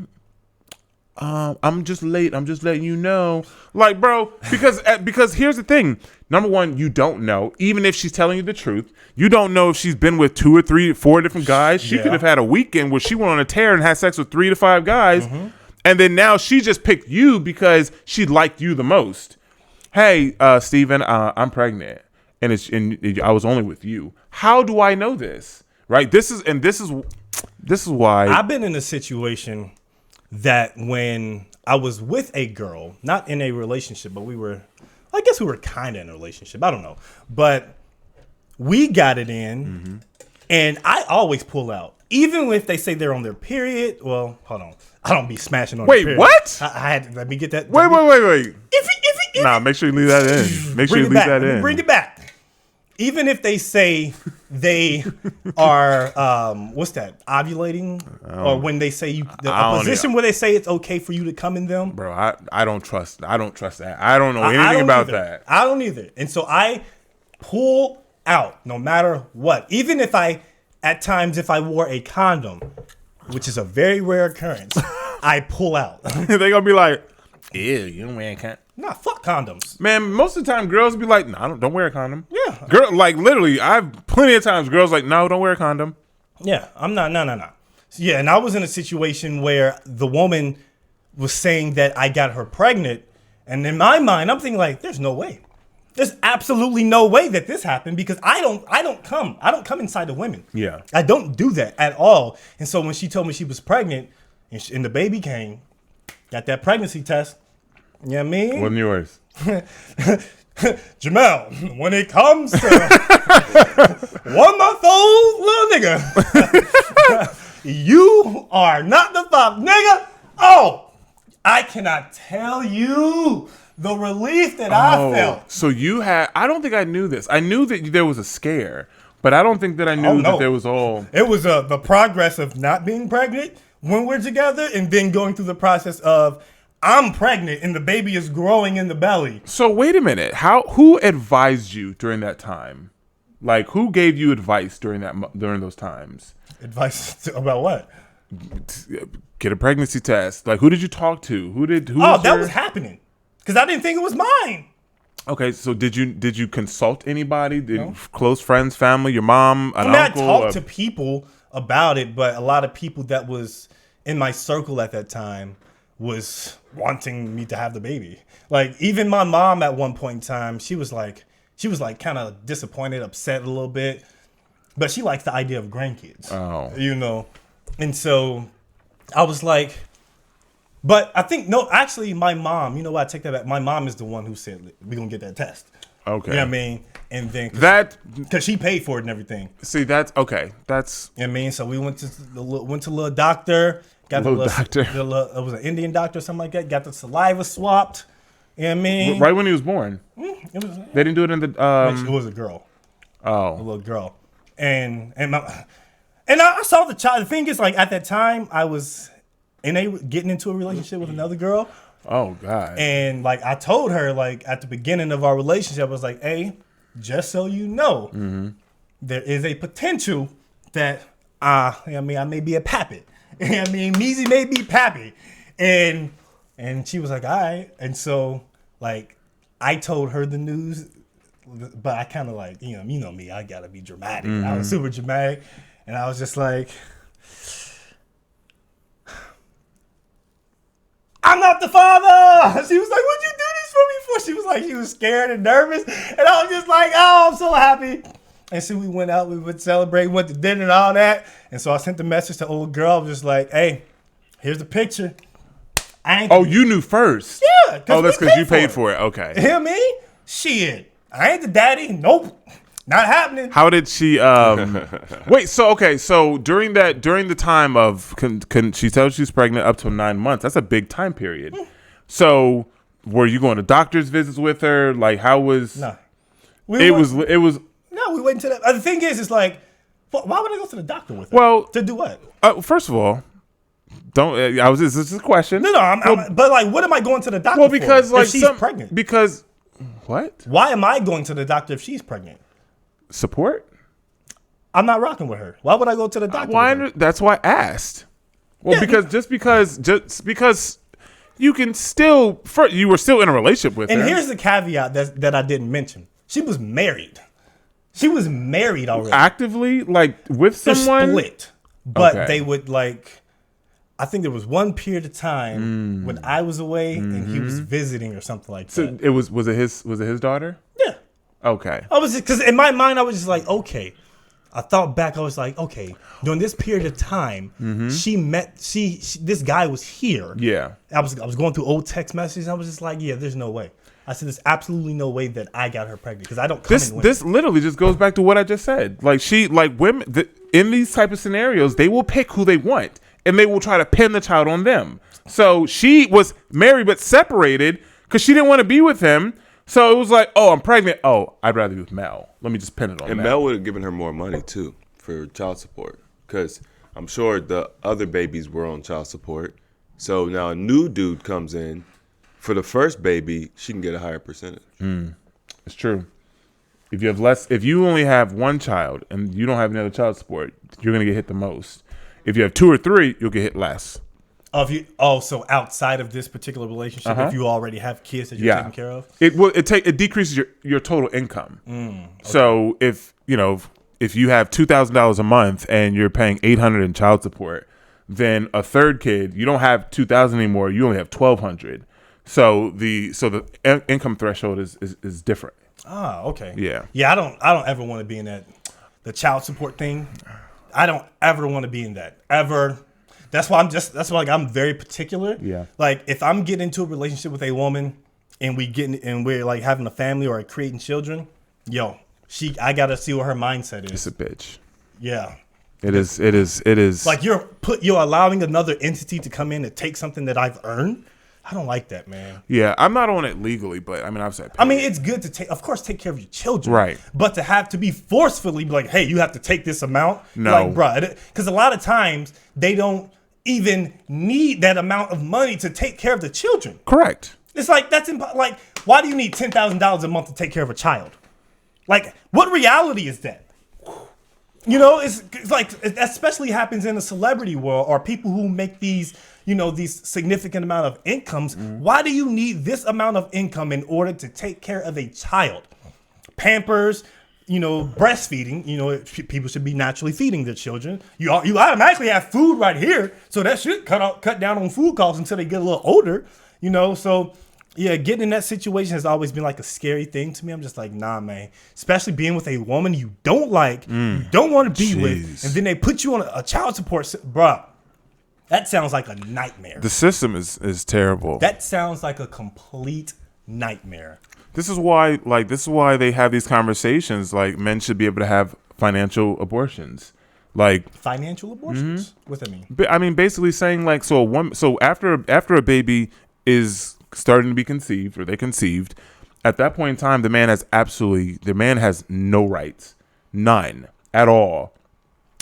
I'm just late. I'm just letting you know, like, bro, because here's the thing. Number one, you don't know, even if she's telling you the truth, you don't know if she's been with 2 or 3, 4 different guys. She could have had a weekend where she went on a tear and had sex with 3 to 5 guys. And then now she just picked you because she liked you the most. Hey, Stephen, I'm pregnant, and I was only with you. How do I know this? Right? This is why I've been in a situation that when I was with a girl, not in a relationship, but I guess we were kind of in a relationship. I don't know, but we got it in, and I always pull out, even if they say they're on their period. Well, hold on. I don't be smashing on. Wait, the what? I had to, let me get that. Wait. If Nah, make sure you leave that in. Make sure you leave that in. Bring it back. Even if they say they are, what's that? Ovulating, or when they say a position where they say it's okay for you to come in them. Bro, I don't trust. I don't trust that. I don't know anything about that. I don't either. And so I pull out no matter what. Even if at times if I wore a condom, which is a very rare occurrence, I pull out. They're gonna be like, ew, you don't wear a condom. Nah, fuck condoms. Man, most of the time girls be like, nah, don't wear a condom. Yeah. Girl, like literally, I've plenty of times girls like, no, don't wear a condom. Yeah, I'm not. No. Yeah, and I was in a situation where the woman was saying that I got her pregnant, and in my mind, I'm thinking like, there's no way. There's absolutely no way that this happened because I don't come inside the women. Yeah. I don't do that at all. And so when she told me she was pregnant and the baby came, got that pregnancy test. You know what I mean? Wasn't yours. Jamel, when it comes to 1 month old little nigga, you are not the father, nigga. Oh, I cannot tell you the relief that I felt. So I don't think I knew this. I knew that there was a scare, but I don't think that I knew that there was all. It was the progress of not being pregnant when we're together and then going through the process of I'm pregnant and the baby is growing in the belly. So wait a minute. Who advised you during that time? Like who gave you advice during those times? Advice about what? Get a pregnancy test. Like, who did you talk to? Who That was happening because I didn't think it was mine. Okay, so did you consult anybody? Close friends, family, your mom, an uncle? I talked to people about it, but a lot of people that was in my circle at that time was wanting me to have the baby. Like, even my mom at one point in time, she was like kind of disappointed, upset a little bit, but she likes the idea of grandkids. Oh. You know, and so I was like, but I think, no, actually my mom, you know what, I take that back. My mom is the one who said, we're going to get that test. Okay. You know what I mean? And then, because she paid for it and everything. See, that's, okay. That's. You know what I mean? So we went to the little doctor. Got the little doctor. It was an Indian doctor or something like that. Got the saliva swapped. You know what I mean? Right when he was born. They didn't do it in the. It was a girl. Oh. A little girl. And I saw the child. The thing is, like, at that time, I was getting into a relationship with another girl. Oh, God. And, like, I told her, like, at the beginning of our relationship, I was like, hey, just so you know, there is a potential that, I may be a pappy. I mean, Meezy may be pappy. And she was like, all right. And so, like, I told her the news, but I kind of like, you know me, I got to be dramatic. I was super dramatic. And I was just like, I'm not the father. She was like, what'd you do this for me for? She was like, she was scared and nervous. And I was just like, oh, I'm so happy. And so we went out, we would celebrate, went to dinner and all that. And so I sent the message to old girl. I was just like, hey, here's the picture. You knew first? Yeah. Oh, that's because you paid for it. Okay. You hear me? Shit. I ain't the daddy. Nope. Not happening. How did she wait, so during the time of can she tell she's pregnant up to 9 months? That's a big time period. So were you going to doctor's visits with her? Like, how was No. It was No, we went to the the thing is, it's like, why would I go to the doctor with her? Well, to do what? First of all, don't this is a question. No, but like, what am I going to the doctor well, because for like if she's pregnant? Because what? Why am I going to the doctor if she's pregnant? Support? I'm not rocking with her. Why would I go to the doctor? That's why I asked. Well, yeah, just because you can still you were still in a relationship with her. And here's the caveat that I didn't mention. She was married. She was married already. Actively, like with someone. They're split, but they would like. I think there was one period of time when I was away and he was visiting or something like that. So it was it his daughter? Yeah. Okay. I was because in my mind I was just like, okay. I thought back, I was like, okay, during this period of time, this guy was here. Yeah. I was going through old text messages and I was just like, yeah, there's no way. I said, there's absolutely no way that I got her pregnant because I don't come in women. This literally just goes back to what I just said. Like women in these type of scenarios, they will pick who they want and they will try to pin the child on them. So she was married but separated because she didn't want to be with him. So it was like, oh, I'm pregnant. Oh, I'd rather be with Mel. Let me just pin it on Mel. And Mel would have given her more money, too, for child support. Because I'm sure the other babies were on child support. So now a new dude comes in. For the first baby, she can get a higher percentage. It's true. If you only have one child and you don't have any other child support, you're going to get hit the most. If you have 2 or 3, you'll get hit less. So outside of this particular relationship, if you already have kids that you're taking care of, it decreases your total income. Okay. So if you have $2,000 a month and you're paying $800 in child support, then a third kid you don't have $2,000 anymore. You only have $1,200. So the income threshold is different. Ah, okay. Yeah. Yeah, I don't ever want to be in the child support thing. I don't ever want to be in that ever. That's why I'm very particular. Yeah. Like if I'm getting into a relationship with a woman and we're like having a family or creating children, I gotta see what her mindset is. It's a bitch. Yeah. It is. Like you're allowing another entity to come in and take something that I've earned. I don't like that, man. Yeah, I'm not on it legally, but I mean, obviously it's good to take care of your children. Right. But to have to be forcefully like, hey, you have to take this amount. No. Like, bruh, because a lot of times they don't even need that amount of money to take care of the children. Correct. It's like, like, why do you need $10,000 a month to take care of a child? Like, what reality is that? You know, it's like, it especially happens in the celebrity world or people who make these, you know, these significant amount of incomes. Why do you need this amount of income in order to take care of a child? Pampers, you know, breastfeeding, you know, people should be naturally feeding their children. You automatically have food right here. So that should cut down on food costs until they get a little older, you know, so yeah, getting in that situation has always been like a scary thing to me. I'm just like, nah, man. Especially being with a woman you don't like, you don't want to be with, and then they put you on a child support. Bruh, that sounds like a nightmare. The system is terrible. That sounds like a complete nightmare. This is why they have these conversations. Like, men should be able to have financial abortions. Like financial abortions? What's that mean? I mean, basically saying like, so after a baby is starting to be conceived, or they conceived, at that point in time, the man has no rights, none at all.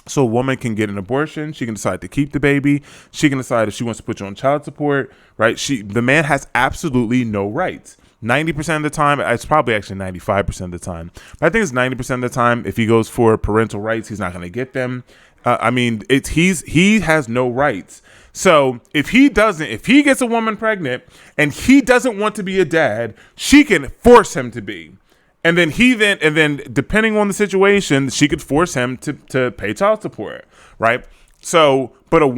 So a woman can get an abortion. She can decide to keep the baby. She can decide if she wants to put you on child support, right? The man has absolutely no rights. 90% of the time, it's probably actually 95% of the time. But I think it's 90% of the time. If he goes for parental rights, he's not going to get them. I mean, he has no rights. So if he gets a woman pregnant and he doesn't want to be a dad, she can force him to be. And then depending on the situation, she could force him to pay child support, right? So, but a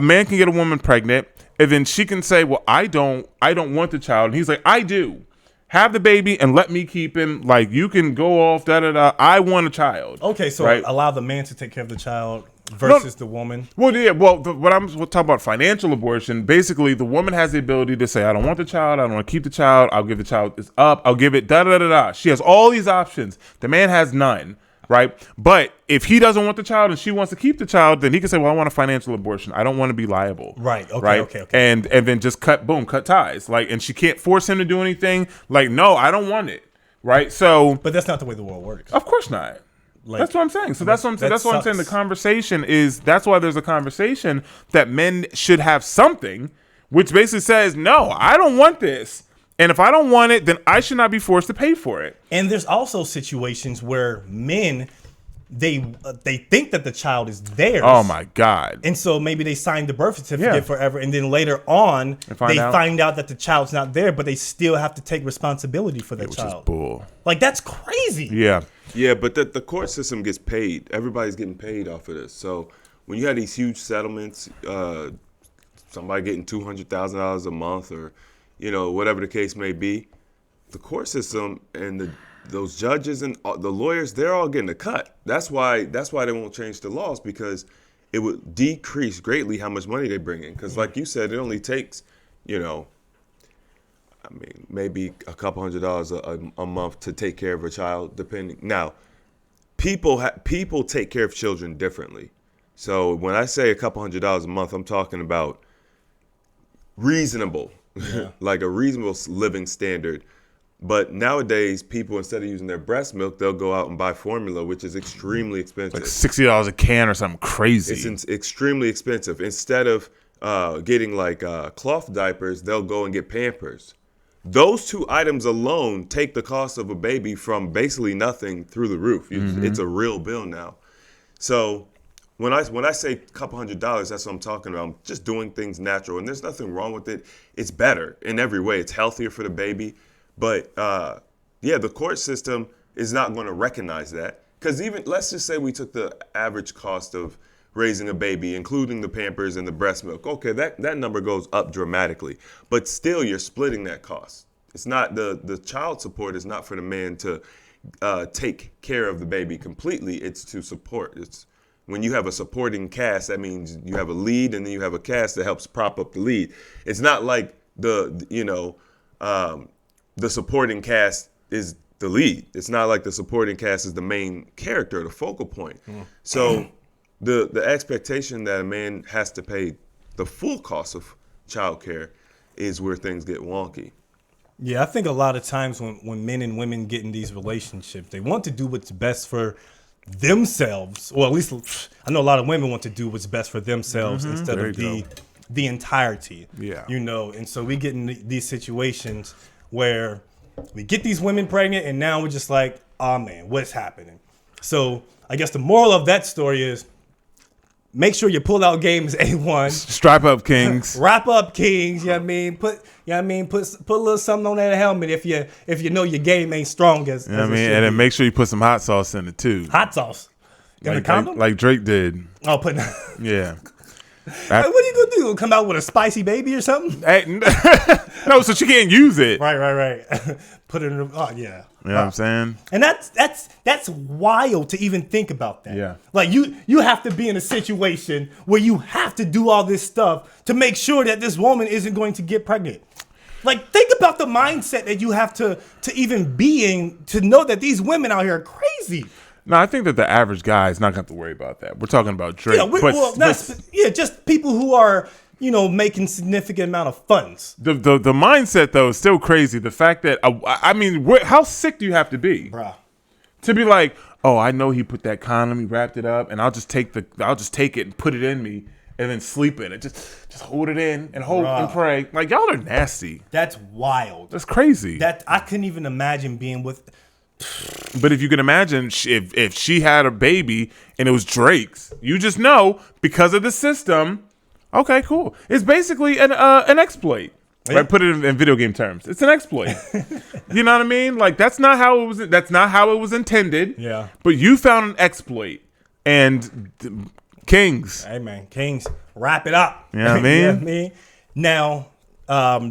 man can get a woman pregnant, and then she can say, well, I don't want the child. And he's like, I do. Have the baby and let me keep him. Like, you can go off, da-da-da. I want a child. Okay, so right? Allow the man to take care of the child versus the woman. Well, yeah. Well, what I'm talking about financial abortion. Basically, the woman has the ability to say, I don't want the child. I don't want to keep the child. I'll give the child this up. I'll give it da-da-da-da. She has all these options. The man has none. Right. But if he doesn't want the child and she wants to keep the child, then he can say, well, I want a financial abortion. I don't want to be liable. Right. Okay. Right. Okay. And then just cut ties. Like, and she can't force him to do anything. Like, no, I don't want it. Right. So. But that's not the way the world works. Of course not. Like, that's what I'm saying. So that's what I'm saying. The conversation that's why there's a conversation that men should have something, which basically says, no, I don't want this. And if I don't want it, then I should not be forced to pay for it. And there's also situations where men, they think that the child is theirs. Oh my God! And so maybe they signed the birth certificate forever, and then later on they find out that the child's not there, but they still have to take responsibility for that child. Which is bull. Like, that's crazy. Yeah. Yeah, but the court system gets paid. Everybody's getting paid off of this. So when you have these huge settlements, somebody getting $200,000 a month, or whatever the case may be, the court system and those judges and the lawyers, they're all getting a cut. That's why they won't change the laws, because it would decrease greatly how much money they bring in. Because like you said, it only takes, maybe a couple $100 a month to take care of a child, depending. Now, people take care of children differently. So when I say a couple $100 a month, I'm talking about reasonable. Yeah. Like a reasonable living standard. But nowadays, people, instead of using their breast milk, they'll go out and buy formula, which is extremely expensive. Like $60 a can or something crazy. It's extremely expensive. Instead of getting like cloth diapers, they'll go and get Pampers. Those two items alone take the cost of a baby from basically nothing through the roof. Mm-hmm. It's a real bill now. So when I say a couple $100, that's what I'm talking about. I'm just doing things natural, and there's nothing wrong with it. It's better in every way. It's healthier for the baby. But, the court system is not going to recognize that. Because even, let's just say we took the average cost of raising a baby, including the Pampers and the breast milk. Okay, that number goes up dramatically. But still, you're splitting that cost. It's not, the child support is not for the man to take care of the baby completely. It's to support. It's when you have a supporting cast, that means you have a lead and then you have a cast that helps prop up the lead. It's not like the supporting cast is the lead. It's not like the supporting cast is the main character, the focal point. So the expectation that a man has to pay the full cost of childcare is where things get wonky. Yeah, I think a lot of times when men and women get in these relationships, they want to do what's best for themselves, or at least I know a lot of women want to do what's best for themselves instead of the entirety. Yeah. And so we get in these situations where we get these women pregnant, and now we're just like, oh man, what's happening? So I guess the moral of that story is make sure your pull-out game is A1. Strap up, kings. Wrap up, kings. You know what I mean? Put a little something on that helmet if you know your game ain't strong as. You know what I mean? And then make sure you put some hot sauce in it too. Hot sauce in the condom. Like Drake did. Oh, put. Yeah. What are you gonna do? Come out with a spicy baby or something? Hey, no, so she can't use it. Right. Put it in. Oh yeah. You know what I'm saying? And that's wild to even think about that. Yeah. Like you have to be in a situation where you have to do all this stuff to make sure that this woman isn't going to get pregnant. Like, think about the mindset that you have to even be in to know that these women out here are crazy. No, I think that the average guy is not going to have to worry about that. We're talking about Drake. Yeah, just people who are, making significant amount of funds. The mindset, though, is still crazy. The fact that, I mean, how sick do you have to be? Bruh. To be like, oh, I know he put that condom, he wrapped it up, and I'll just take it and put it in me and then sleep in it. Just hold it in and hope and pray. Like, y'all are nasty. That's wild. That's crazy. That I couldn't even imagine being with. But if you can imagine, if she had a baby and it was Drake's, you just know because of the system. Okay, cool. It's basically an exploit. Yeah. Right? Put it in video game terms. It's an exploit. You know what I mean? Like that's not how it was. That's not how it was intended. Yeah. But you found an exploit, and kings. Hey man, kings, wrap it up. You know what I mean? You know what I mean? Now,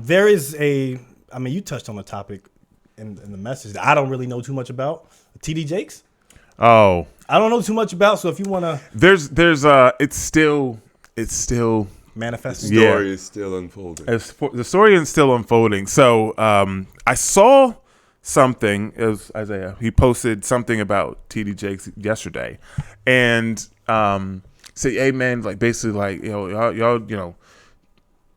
there is you touched on the topic in the message that I don't really know too much about. TD Jakes. Oh, I don't know too much about. So if you want to, it's still manifesting. The story is still unfolding. The story is still unfolding. So I saw something. It was Isaiah. He posted something about TD Jakes yesterday, and say, "Hey man, like basically like y'all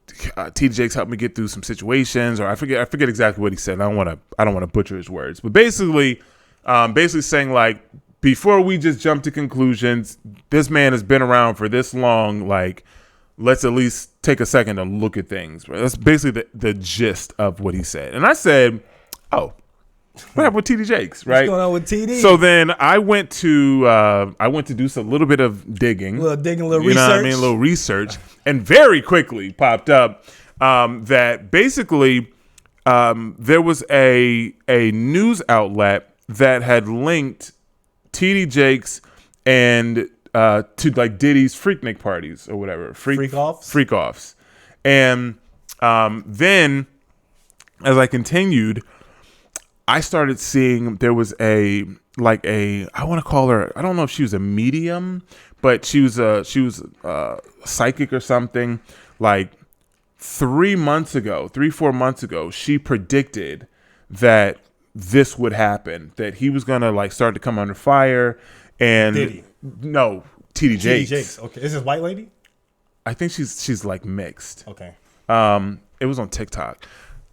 TD Jakes helped me get through some situations," or I forget exactly what he said. I don't want to butcher his words, but basically saying like, before we just jump to conclusions, this man has been around for this long. Like, let's at least take a second to look at things. Right? That's basically the gist of what he said. And I said, oh, what happened with TD Jakes, right? What's going on with TD? So then I went to do a little bit of digging. A little research. You know what I mean? A little research. And very quickly popped up that basically there was a news outlet that had linked TD Jakes and to like Diddy's Freaknik parties or whatever. Freak offs. And then as I continued, I started seeing there was I want to call her, I don't know if she was a medium, but she was a psychic or something. Like 4 months ago, she predicted that this would happen, that he was gonna like start to come under fire. And Diddy. No, TD Jakes. Okay, is this white lady? I think she's like mixed. Okay. It was on TikTok.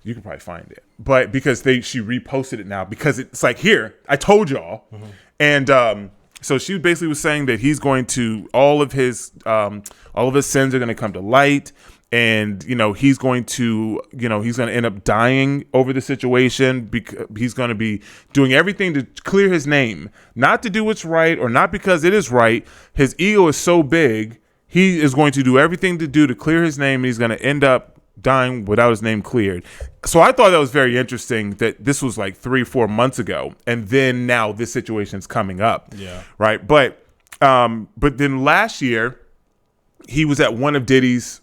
You can probably find it, but because she reposted it now because it's like, here, I told y'all. Mm-hmm. And so she basically was saying that he's going to, all of his sins are going to come to light. And, he's going to end up dying over the situation because he's going to be doing everything to clear his name, not to do what's right or not because it is right. His ego is so big. He is going to do everything to clear his name. And he's going to end up dying without his name cleared. So I thought that was very interesting that this was like 3-4 months ago. And then now this situation is coming up. Yeah. Right. But then last year he was at one of Diddy's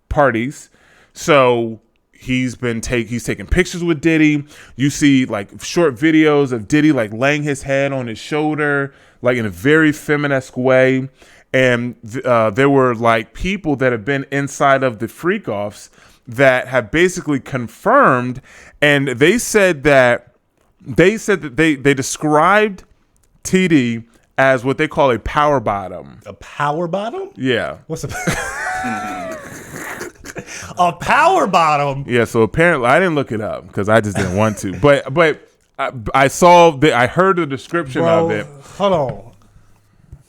parties. So he's taking pictures with Diddy. You see like short videos of Diddy like laying his head on his shoulder, like in a very feminesque way. And there were like people that have been inside of the freak offs that have basically confirmed, and they said that they described TD as what they call a power bottom. A power bottom? Yeah. What's a a power bottom? Yeah. So apparently, I didn't look it up because I just didn't want to. But I heard the description of it. Hold on.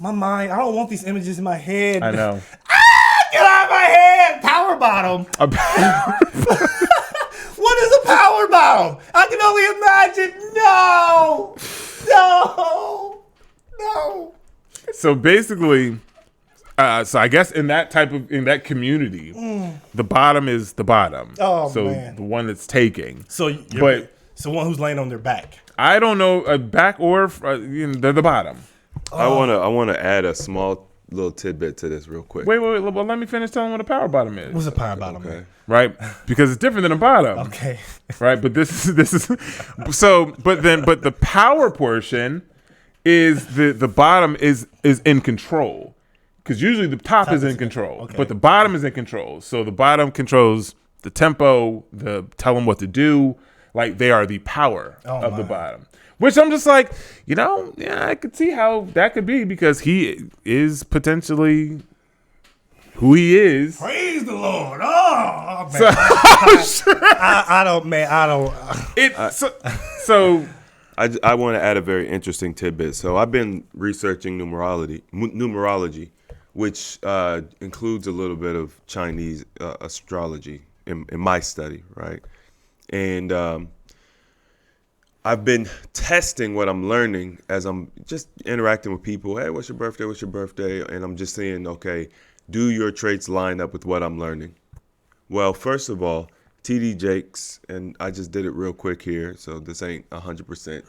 My mind, I don't want these images in my head. I know. Get out of my head! Power bottom. What is a power bottom? I can only imagine. No. So basically, so I guess in that community, the bottom is the bottom. Oh, so man. the one that's taking. So one who's laying on their back. I don't know, back or they're the bottom. I wanna add a small little tidbit to this real quick. Wait. Well, let me finish telling what a power bottom is. What's a power bottom? Okay. Right, because it's different than a bottom. Okay. Right, but this is so. But the power portion is the bottom is in control, because usually the top is in control, okay. but the bottom is in control. So the bottom controls the tempo, tell them what to do. Like they are the power of the bottom. Which I'm just like, I could see how that could be, because he is potentially who he is. Praise the Lord. Oh, man. I don't. So I want to add a very interesting tidbit. So I've been researching numerology, which includes a little bit of Chinese astrology in my study, right? And I've been testing what I'm learning as I'm just interacting with people. Hey, what's your birthday? What's your birthday? And I'm just saying, okay, do your traits line up with what I'm learning? Well, first of all, TD Jakes, and I just did it real quick here, so this ain't 100%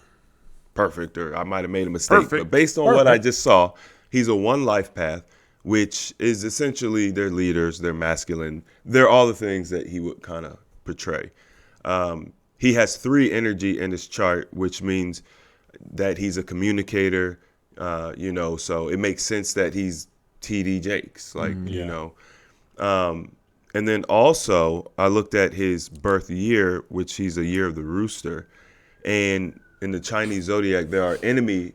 perfect, or I might have made a mistake. But based on what I just saw, he's a one life path, which is essentially their leaders, they're masculine. They're all the things that he would kind of portray. He has 3 energy in his chart, which means that he's a communicator, so it makes sense that he's TD Jakes, and then also I looked at his birth year, which he's a year of the rooster, and in the Chinese zodiac there are enemy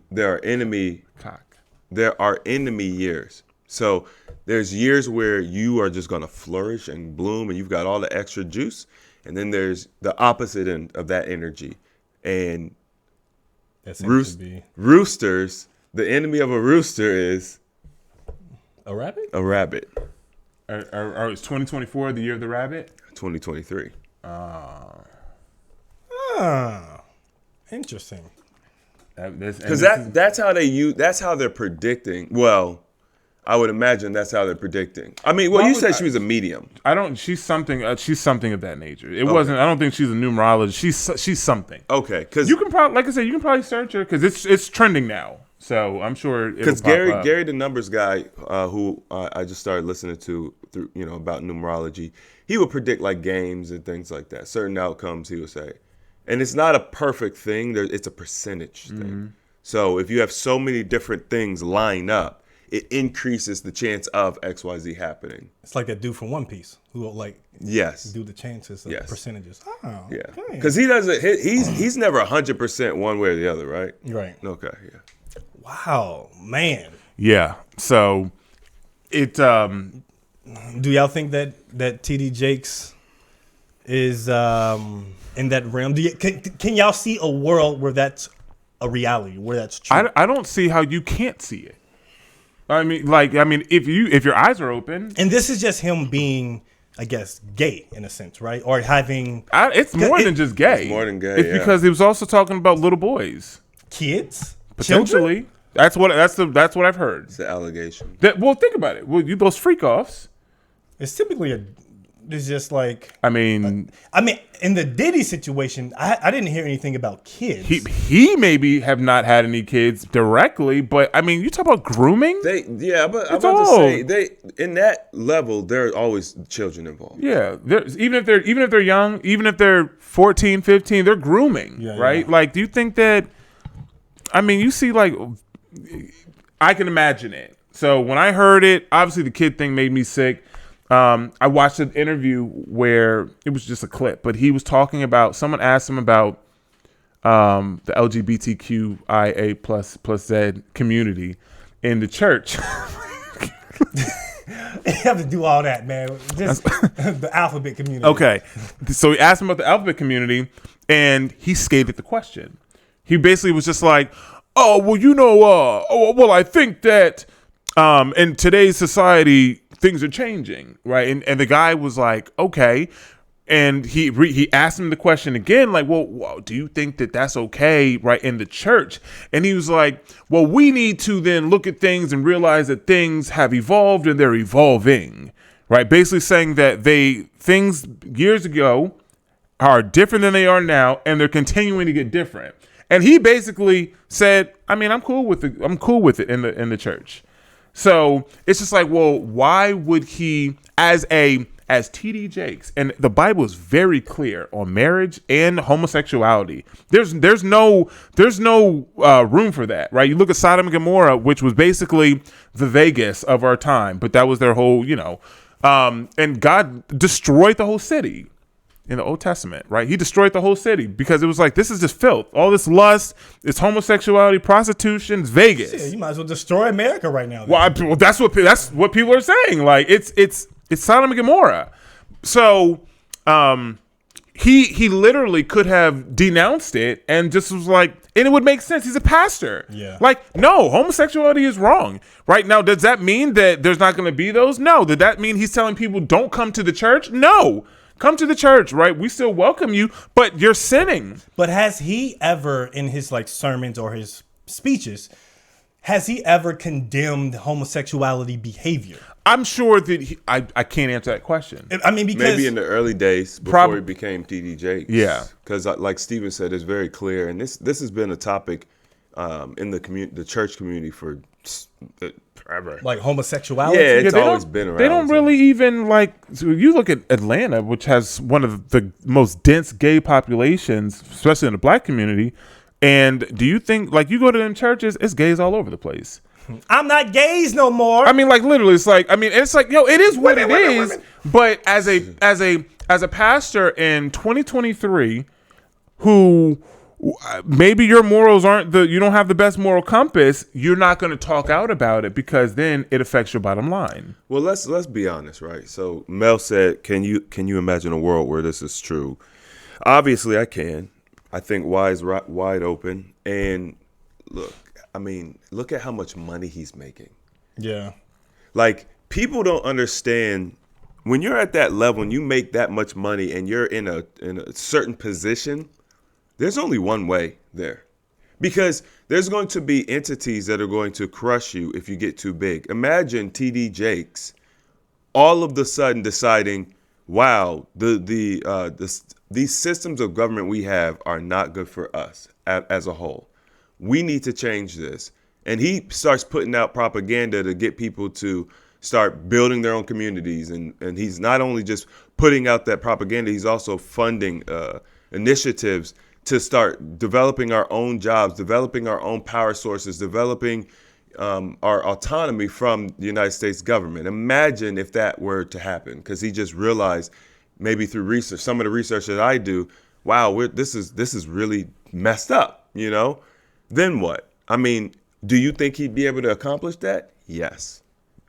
years. So there's years where you are just going to flourish and bloom and you've got all the extra juice. And then there's the opposite end of that energy. And roosters, the enemy of a rooster is a rabbit? A rabbit. Is 2024 the year of the rabbit? 2023. Interesting. Because that's how they're predicting. Well, I would imagine that's how they're predicting. I mean, you said she was a medium. She's something of that nature. It wasn't. I don't think she's a numerologist. She's something. Okay, because you can probably, like I said, you can probably search her, because it's trending now. So I'm sure. Because Gary, the numbers guy, who I just started listening to through, about numerology, he would predict like games and things like that. Certain outcomes, he would say, and it's not a perfect thing. It's a percentage thing. So if you have so many different things line up, it increases the chance of XYZ happening. It's like that dude from One Piece who will do the chances of percentages. Oh, yeah. Because he doesn't. He's never 100% one way or the other, right? Right. Okay. Yeah. Wow, man. Yeah. So it. Do y'all think that TD Jakes is in that realm? Can y'all see a world where that's a reality, where that's true? I don't see how you can't see it. I mean, if your eyes are open, and this is just him being, I guess, gay in a sense, right? Or having it's more than just gay. It's more than gay. It's because he was also talking about little boys, kids, potentially. Children? That's what I've heard. It's the allegation. Well, think about it. Well, those freak offs. It's typically it's just like. I mean, in the Diddy situation, I didn't hear anything about kids. He maybe have not had any kids directly, but I mean, you talk about grooming. But I'm about to say in that level, there are always children involved. Yeah, even if they're young, even if they're 14, 15, they're grooming, right? Yeah. Like, do you think that? I mean, you see, like, I can imagine it. So when I heard it, obviously the kid thing made me sick. I watched an interview where it was just a clip, but he was talking about, someone asked him about the LGBTQIA plus Z community in the church. You have to do all that, man. Just the alphabet community. Okay. So he asked him about the alphabet community, and he skated the question. He basically was just like, I think that in today's society, things are changing, right? And the guy was like, okay. and he asked him the question again, like, well, do you think that that's okay, right, in the church? And he was like, well, we need to then look at things and realize that things have evolved and they're evolving, right? Basically saying that things years ago are different than they are now, and they're continuing to get different. And he basically said, I mean, I'm cool with it in the church. So it's just like, well, why would he, as T.D. Jakes, and the Bible is very clear on marriage and homosexuality. There's no room for that, right? You look at Sodom and Gomorrah, which was basically the Vegas of our time, but that was their whole, and God destroyed the whole city in the Old Testament, right? He destroyed the whole city because it was like, this is just filth. All this lust, this homosexuality, prostitution, it's Vegas. Yeah, you might as well destroy America right now. Well, that's what people are saying. Like it's Sodom and Gomorrah. So he literally could have denounced it and just was like, and it would make sense. He's a pastor. Yeah. Like, no, homosexuality is wrong. Right now, does that mean that there's not going to be those? No. Did that mean he's telling people don't come to the church? No. Come to the church, right? We still welcome you, but you're sinning. But has he ever, in his like sermons or his speeches, has he ever condemned homosexuality behavior? I'm sure that I can't answer that question. I mean, because maybe in the early days before he became T.D. Jakes. Yeah, because like Stephen said, it's very clear, and this has been a topic in the church community for forever. Like homosexuality. Yeah, it's always been around. They don't really even like. So you look at Atlanta, which has one of the most dense gay populations, especially in the black community. And do you think, like, you go to them churches, it's gays all over the place? I'm not gays no more. I mean, like, literally, it's like, yo, it is what it is. But as a pastor in 2023, who maybe your morals you don't have the best moral compass, you're not going to talk out about it because then it affects your bottom line. Well, let's be honest, right? So Mel said, can you imagine a world where this is true? Obviously, I can. I think wide open. And look at how much money he's making. Yeah. Like, people don't understand when you're at that level and you make that much money and you're in a certain position, there's only one way there. Because there's going to be entities that are going to crush you if you get too big. Imagine T.D. Jakes all of the sudden deciding, wow, these systems of government we have are not good for us as a whole. We need to change this. And he starts putting out propaganda to get people to start building their own communities. And he's not only just putting out that propaganda, he's also funding initiatives to start developing our own jobs, developing our own power sources, developing our autonomy from the United States government. Imagine if that were to happen, because he just realized, maybe through research, some of the research that I do, wow, this is really messed up, Then what? I mean, do you think he'd be able to accomplish that? Yes,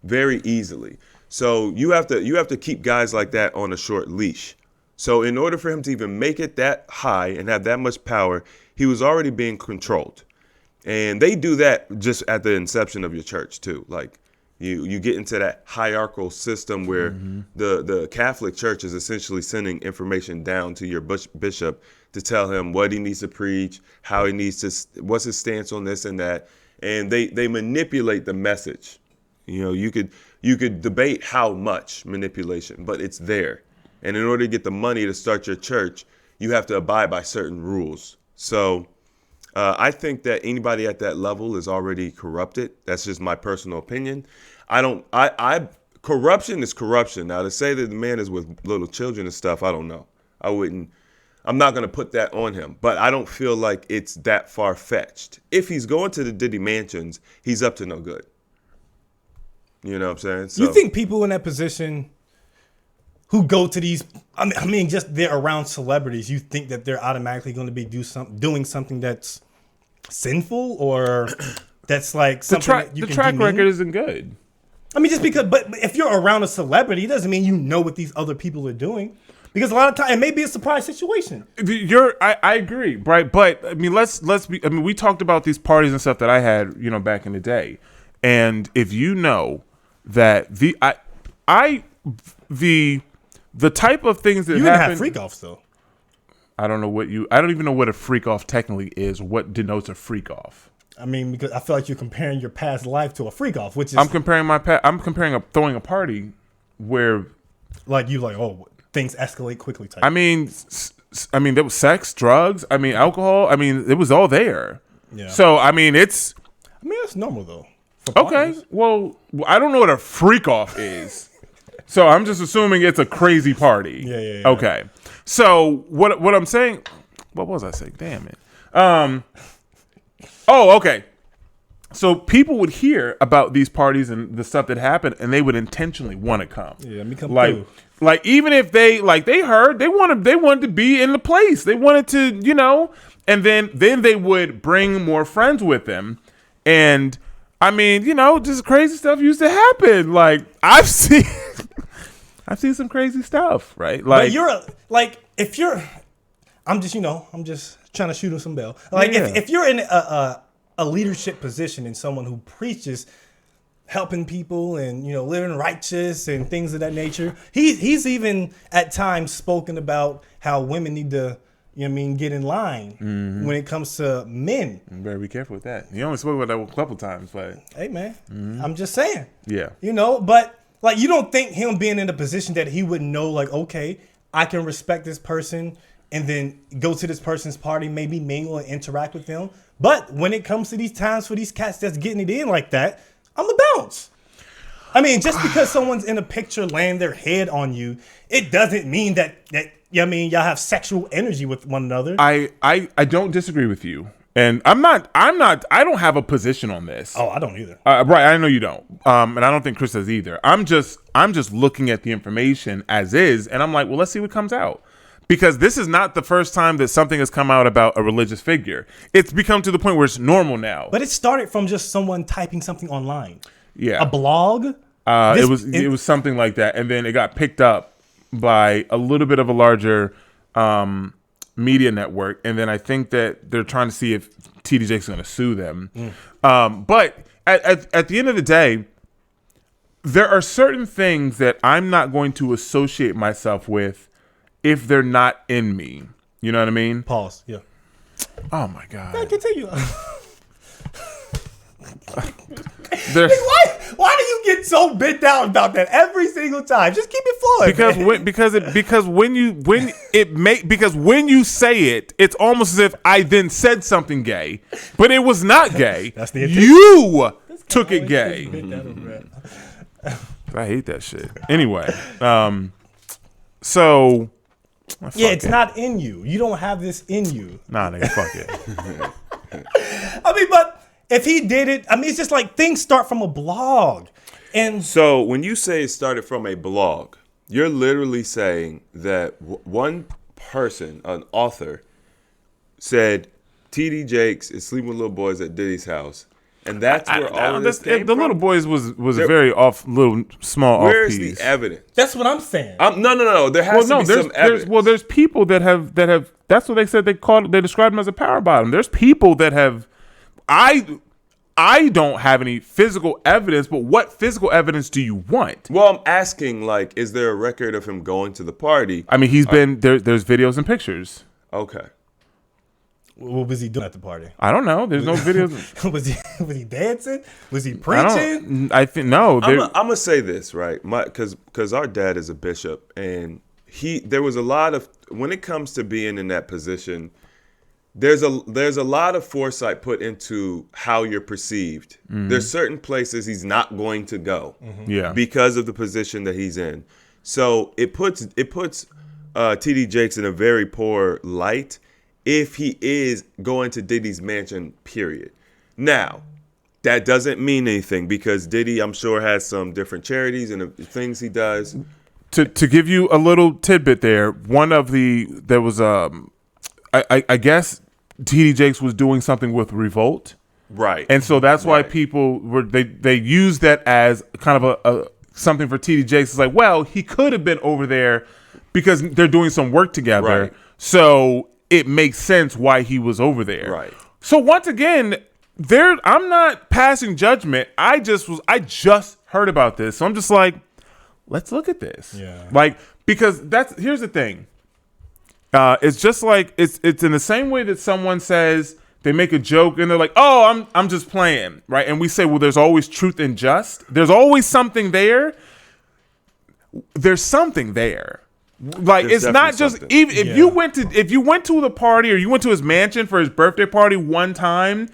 very easily. So you have to keep guys like that on a short leash. So in order for him to even make it that high and have that much power, he was already being controlled. And they do that just at the inception of your church too. Like, you get into that hierarchical system where the Catholic Church is essentially sending information down to your bishop to tell him what he needs to preach, how he needs to, what's his stance on this and that. And they manipulate the message. You could debate how much manipulation, but it's there. And in order to get the money to start your church, you have to abide by certain rules. So I think that anybody at that level is already corrupted. That's just my personal opinion. Corruption is corruption. Now, to say that the man is with little children and stuff, I don't know. I'm not going to put that on him, but I don't feel like it's that far-fetched. If he's going to the Diddy mansions, he's up to no good. You know what I'm saying? So, you think people in that position who go to these, I mean, just they're around celebrities, you think that they're automatically going to be doing something that's sinful, or that's like something that you the can track demean? record isn't good. I mean, just because, but if you're around a celebrity, it doesn't mean you know what these other people are doing. Because a lot of times, it may be a surprise situation. I agree, right? But I mean, let's be. I mean, we talked about these parties and stuff that I had, back in the day, and if you know that the the type of things that You didn't happen. have freak offs though. I don't even know what a freak off technically is. What denotes a freak off? I mean, because I feel like you're comparing your past life to a freak off, which is I'm comparing throwing a party where, like things escalate quickly type. I mean, there was sex, drugs. I mean, alcohol. I mean, it was all there. Yeah. So I mean, it's that's normal though. for okay. parties. Well, I don't know what a freak off is, so I'm just assuming it's a crazy party. Yeah. Okay. So what I'm saying? What was I saying? Damn it. Oh, okay. So people would hear about these parties and the stuff that happened, and they would intentionally want to come. Yeah, let me come like, through. Even if they heard they wanted to be in the place. They wanted to, and then they would bring more friends with them, and I mean, just crazy stuff used to happen. Like I've seen some crazy stuff, right? Like I'm just trying to shoot him some bail. Like Yeah. if you're in a leadership position and someone who preaches helping people and living righteous and things of that nature, he's even at times spoken about how women need to get in line when it comes to men. You better be careful with that. You only spoke about that a couple times, but Hey man, I'm just saying. yeah. But like you don't think him being in a position that he would know, like, okay, I can respect this person and then go to this person's party, maybe mingle and interact with them. But when it comes to these times for these cats that's getting it in like that, I'm the bounce. I mean, just because someone's in a picture laying their head on you, it doesn't mean that y'all have sexual energy with one another. I don't disagree with you. And I don't have a position on this. Oh, I don't either. Right, I know you don't. And I don't think Chris does either. I'm just looking at the information as is, and I'm like, well, let's see what comes out. Because this is not the first time that something has come out about a religious figure. It's become to the point where it's normal now. But it started from just someone typing something online. Yeah. A blog? It was something like that. And then it got picked up by a little bit of a larger media network. And then I think that they're trying to see if TD Jakes is going to sue them. But at the end of the day, there are certain things that I'm not going to associate myself with if they're not in me. You know what I mean? Pause. Yeah. Oh my God. Continue. There's, Why do you get so bent down about that every single time? Just keep it flowing. because when you say it, it's almost as if I then said something gay, but it was not gay. That's the intention. You took it gay. I hate that shit. Anyway, so Yeah, it's not in you. You don't have this in you. nah, nigga, fuck it. I mean, but if he did it, I mean, it's just like things start from a blog. And So when you say it started from a blog, you're literally saying that one person, an author, said TD Jakes is sleeping with little boys at Diddy's house. And that's where all of this came the from? little boys was a very small Where's off piece. the evidence? that's what I'm saying. No. There has to be some evidence. There's people that have. That's what they said. They described him as a power bottom. There's people that have. I don't have any physical evidence, but what physical evidence do you want? Well, I'm asking, like, is there a record of him going to the party? I mean, he's been there. There's videos and pictures. Okay. What was he doing at the party? I don't know. There's no videos. was he dancing? Was he preaching? I think no. I'm gonna say this, right? Because our dad is a bishop, and there was a lot of, when it comes to being in that position, there's a lot of foresight put into how you're perceived. There's certain places he's not going to go, Yeah. because of the position that he's in. So it puts TD Jakes in a very poor light if he is going to Diddy's mansion, period. Now, that doesn't mean anything because Diddy, I'm sure, has some different charities and things he does. To give you a little tidbit there, there was I guess TD Jakes was doing something with Revolt. Right. And so that's why Right. people they use that as kind of a something for TD Jakes. It's like, well, he could have been over there because they're doing some work together. Right. So it makes sense why he was over there. Right. So once again, I'm not passing judgment. I just heard about this. So I'm just like, let's look at this. Yeah. Like Because here's the thing. It's just like it's in the same way that someone says they make a joke and they're like, "Oh, I'm just playing," right? And we say, "Well, there's always truth in jest. There's always something there. There's something there." Like There's it's not definitely just something. even if you went to the party or you went to his mansion for his birthday party one time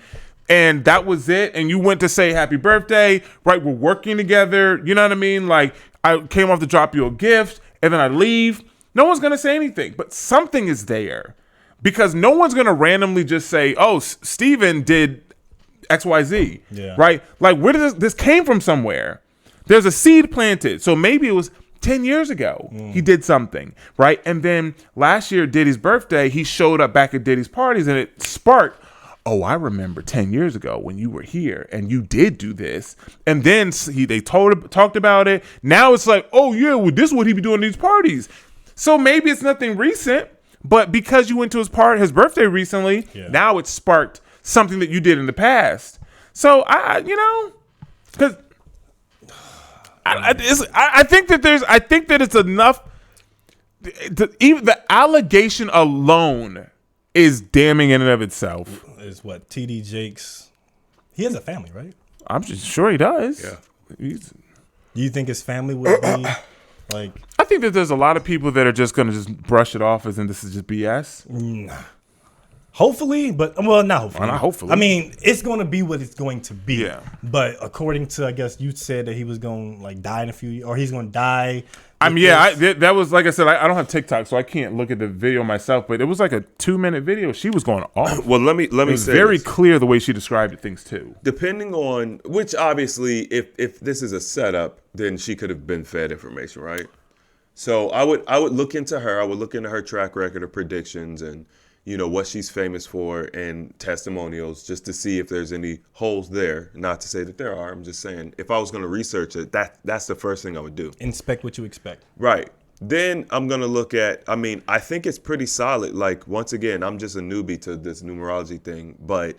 and that was it, and you went to say happy birthday, right? We're working together, you know what I mean? Like I came off to drop you a gift and then I leave. No one's gonna say anything, but something is there because no one's gonna randomly just say, "Oh, Stephen did XYZ," right? Like where did this came from somewhere? There's a seed planted, so maybe it was 10 years ago, he did something, right? And then last year, Diddy's birthday, he showed up back at Diddy's parties and it sparked, "Oh, I remember 10 years ago when you were here and you did do this." And then they talked about it. Now it's like, "Oh, yeah, well, this is what he be doing at these parties." So maybe it's nothing recent, but because you went to his birthday recently, now it sparked something that you did in the past. So, because... I think that it's enough. Even the allegation alone is damning in and of itself. Is what TD Jakes. He has a family, right? I'm just sure he does. Yeah. Do you think his family would be like? I think that there's a lot of people that are just going to just brush it off as in this is just BS. Nah. Hopefully, but well, not hopefully. Well, not hopefully. I mean, it's going to be what it's going to be. Yeah. But according to, I guess you said that he was going to like die in a few years, or he's going to die. I mean, that was like I said. I don't have TikTok, so I can't look at the video myself. But it was like a 2-minute video. She was going off. Well, let me It was say very this. clear the way she described things too. Depending on which, obviously, if this is a setup, then she could have been fed information, right? So I would look into her. I would look into her track record of predictions and what she's famous for and testimonials, just to see if there's any holes there. Not to say that there are. I'm just saying if I was going to research it, that's the first thing I would do. Inspect what you expect. Right. Then I'm going to look at, I think it's pretty solid. Like, once again, I'm just a newbie to this numerology thing, but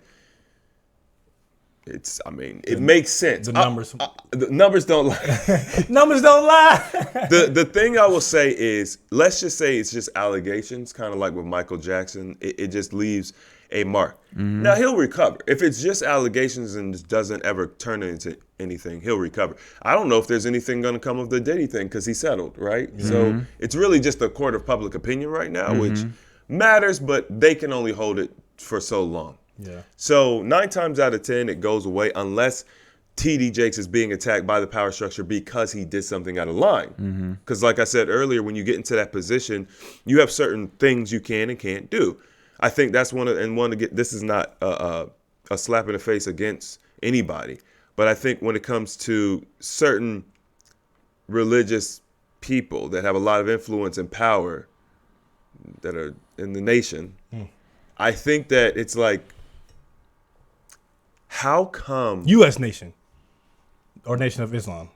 it makes sense. The numbers. The numbers don't lie. Numbers don't lie. The thing I will say is, let's just say it's just allegations, kind of like with Michael Jackson. It just leaves a mark. Mm-hmm. Now, he'll recover. If it's just allegations and just doesn't ever turn into anything, he'll recover. I don't know if there's anything going to come of the Diddy thing because he settled, right? Mm-hmm. So it's really just a court of public opinion right now, which matters, but they can only hold it for so long. Yeah. So 9 times out of 10, it goes away unless TD Jakes is being attacked by the power structure because he did something out of line. Because like I said earlier, when you get into that position, you have certain things you can and can't do. I think that's this is not a slap in the face against anybody. But I think when it comes to certain religious people that have a lot of influence and power that are in the nation, I think that it's like, how come U.S. nation or Nation of Islam?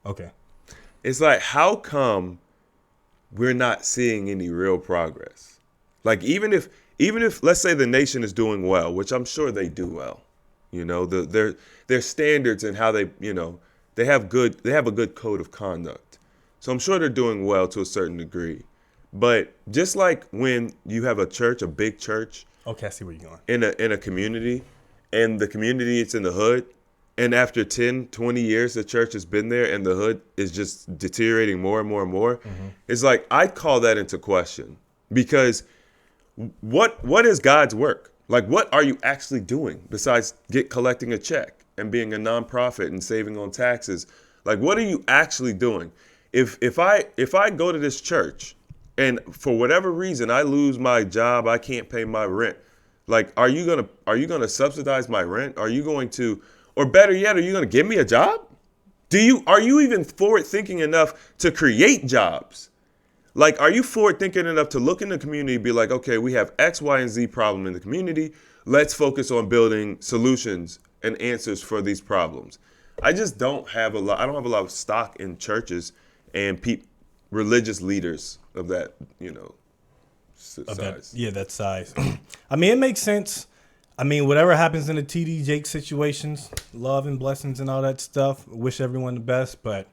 Okay. It's like, how come we're not seeing any real progress? Like, even if let's say the nation is doing well, which I'm sure they do well, their standards and how they have a good code of conduct. So I'm sure they're doing well to a certain degree. But just like when you have a church, a big church, okay, I see where you're going. in a community, and the community it's in the hood, and after 10, 20 years the church has been there and the hood is just deteriorating more and more and more, it's like, I'd call that into question. Because what is God's work? Like, what are you actually doing besides collecting a check and being a nonprofit and saving on taxes? Like, what are you actually doing? If I go to this church and for whatever reason I lose my job, I can't pay my rent, like, are you gonna subsidize my rent? Are you going to, or better yet, are you gonna give me a job? Are you even forward thinking enough to create jobs? Like, are you forward thinking enough to look in the community and be like, okay, we have X, Y, and Z problem in the community. Let's focus on building solutions and answers for these problems. I don't have a lot of stock in churches and religious leaders of that, size. That size. I mean, it makes sense. I mean, whatever happens in the TD Jake situations, love and blessings and all that stuff. Wish everyone the best, but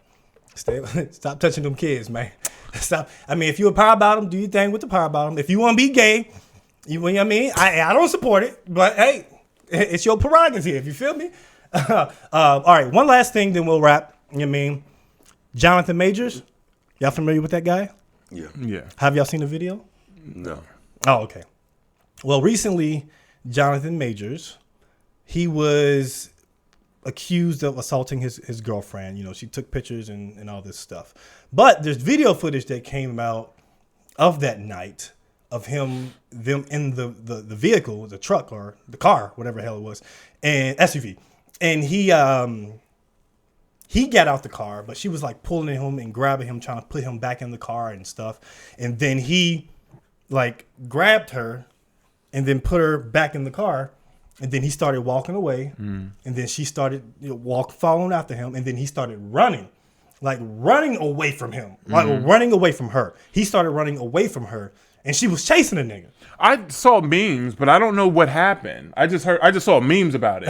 stop touching them kids, man. Stop. I mean, if you're a power bottom, do your thing with the power bottom. If you want to be gay, you know what I mean? I don't support it, but hey, it's your prerogative. You feel me? All right, one last thing, then we'll wrap. You know what I mean? Jonathan Majors, y'all familiar with that guy? Yeah. Have y'all seen the video? No. Oh, okay. Well, recently, Jonathan Majors, he was accused of assaulting his girlfriend. You know, she took pictures and all this stuff. But there's video footage that came out of that night of them in the vehicle, the truck or the car, whatever the hell it was, and SUV. And he got out the car, but she was like pulling him and grabbing him, trying to put him back in the car and stuff. And then he like grabbed her and then put her back in the car. And then he started walking away. And then she started following after him. And then he started running away from him, running away from her. He started running away from her, and she was chasing the nigga. I saw memes, but I don't know what happened. I just saw memes about it.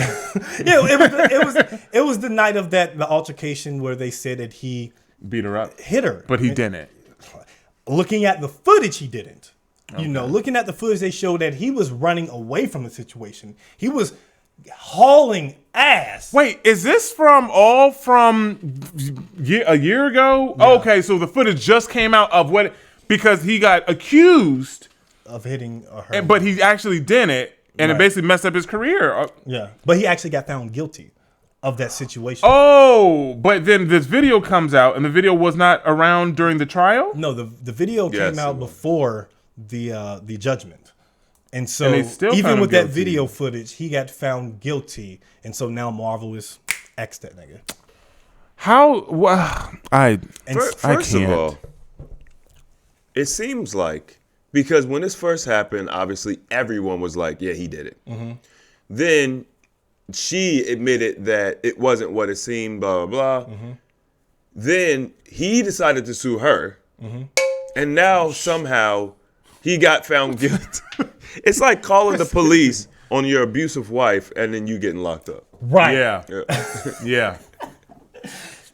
Yeah, it was the night of the altercation where they said that he Beat her up. hit her, But he didn't. Looking at the footage, he didn't. Okay. You know, looking at the footage, they showed that he was running away from the situation. He was hauling ass. Wait, is this from a year ago? Yeah. Okay, so the footage just came out of because he got accused Of hitting her. but he actually didn't, and it Right. basically messed up his career. Yeah, but he actually got found guilty of that situation. Oh, but then this video comes out, and the video was not around during the trial? No, the video Yes, came out it was. before the judgment, and so And they still found even him with that guilty. video footage, he got found guilty, and so now Marvel is X that nigga. How? Well, I First can't. of all, it seems like, because when this first happened, obviously everyone was like, yeah, he did it. Mm-hmm. Then she admitted that it wasn't what it seemed, blah, blah, blah. Mm-hmm. Then he decided to sue her. Mm-hmm. And now somehow he got found guilty. It's like calling the police on your abusive wife and then you getting locked up. Right. Yeah, yeah.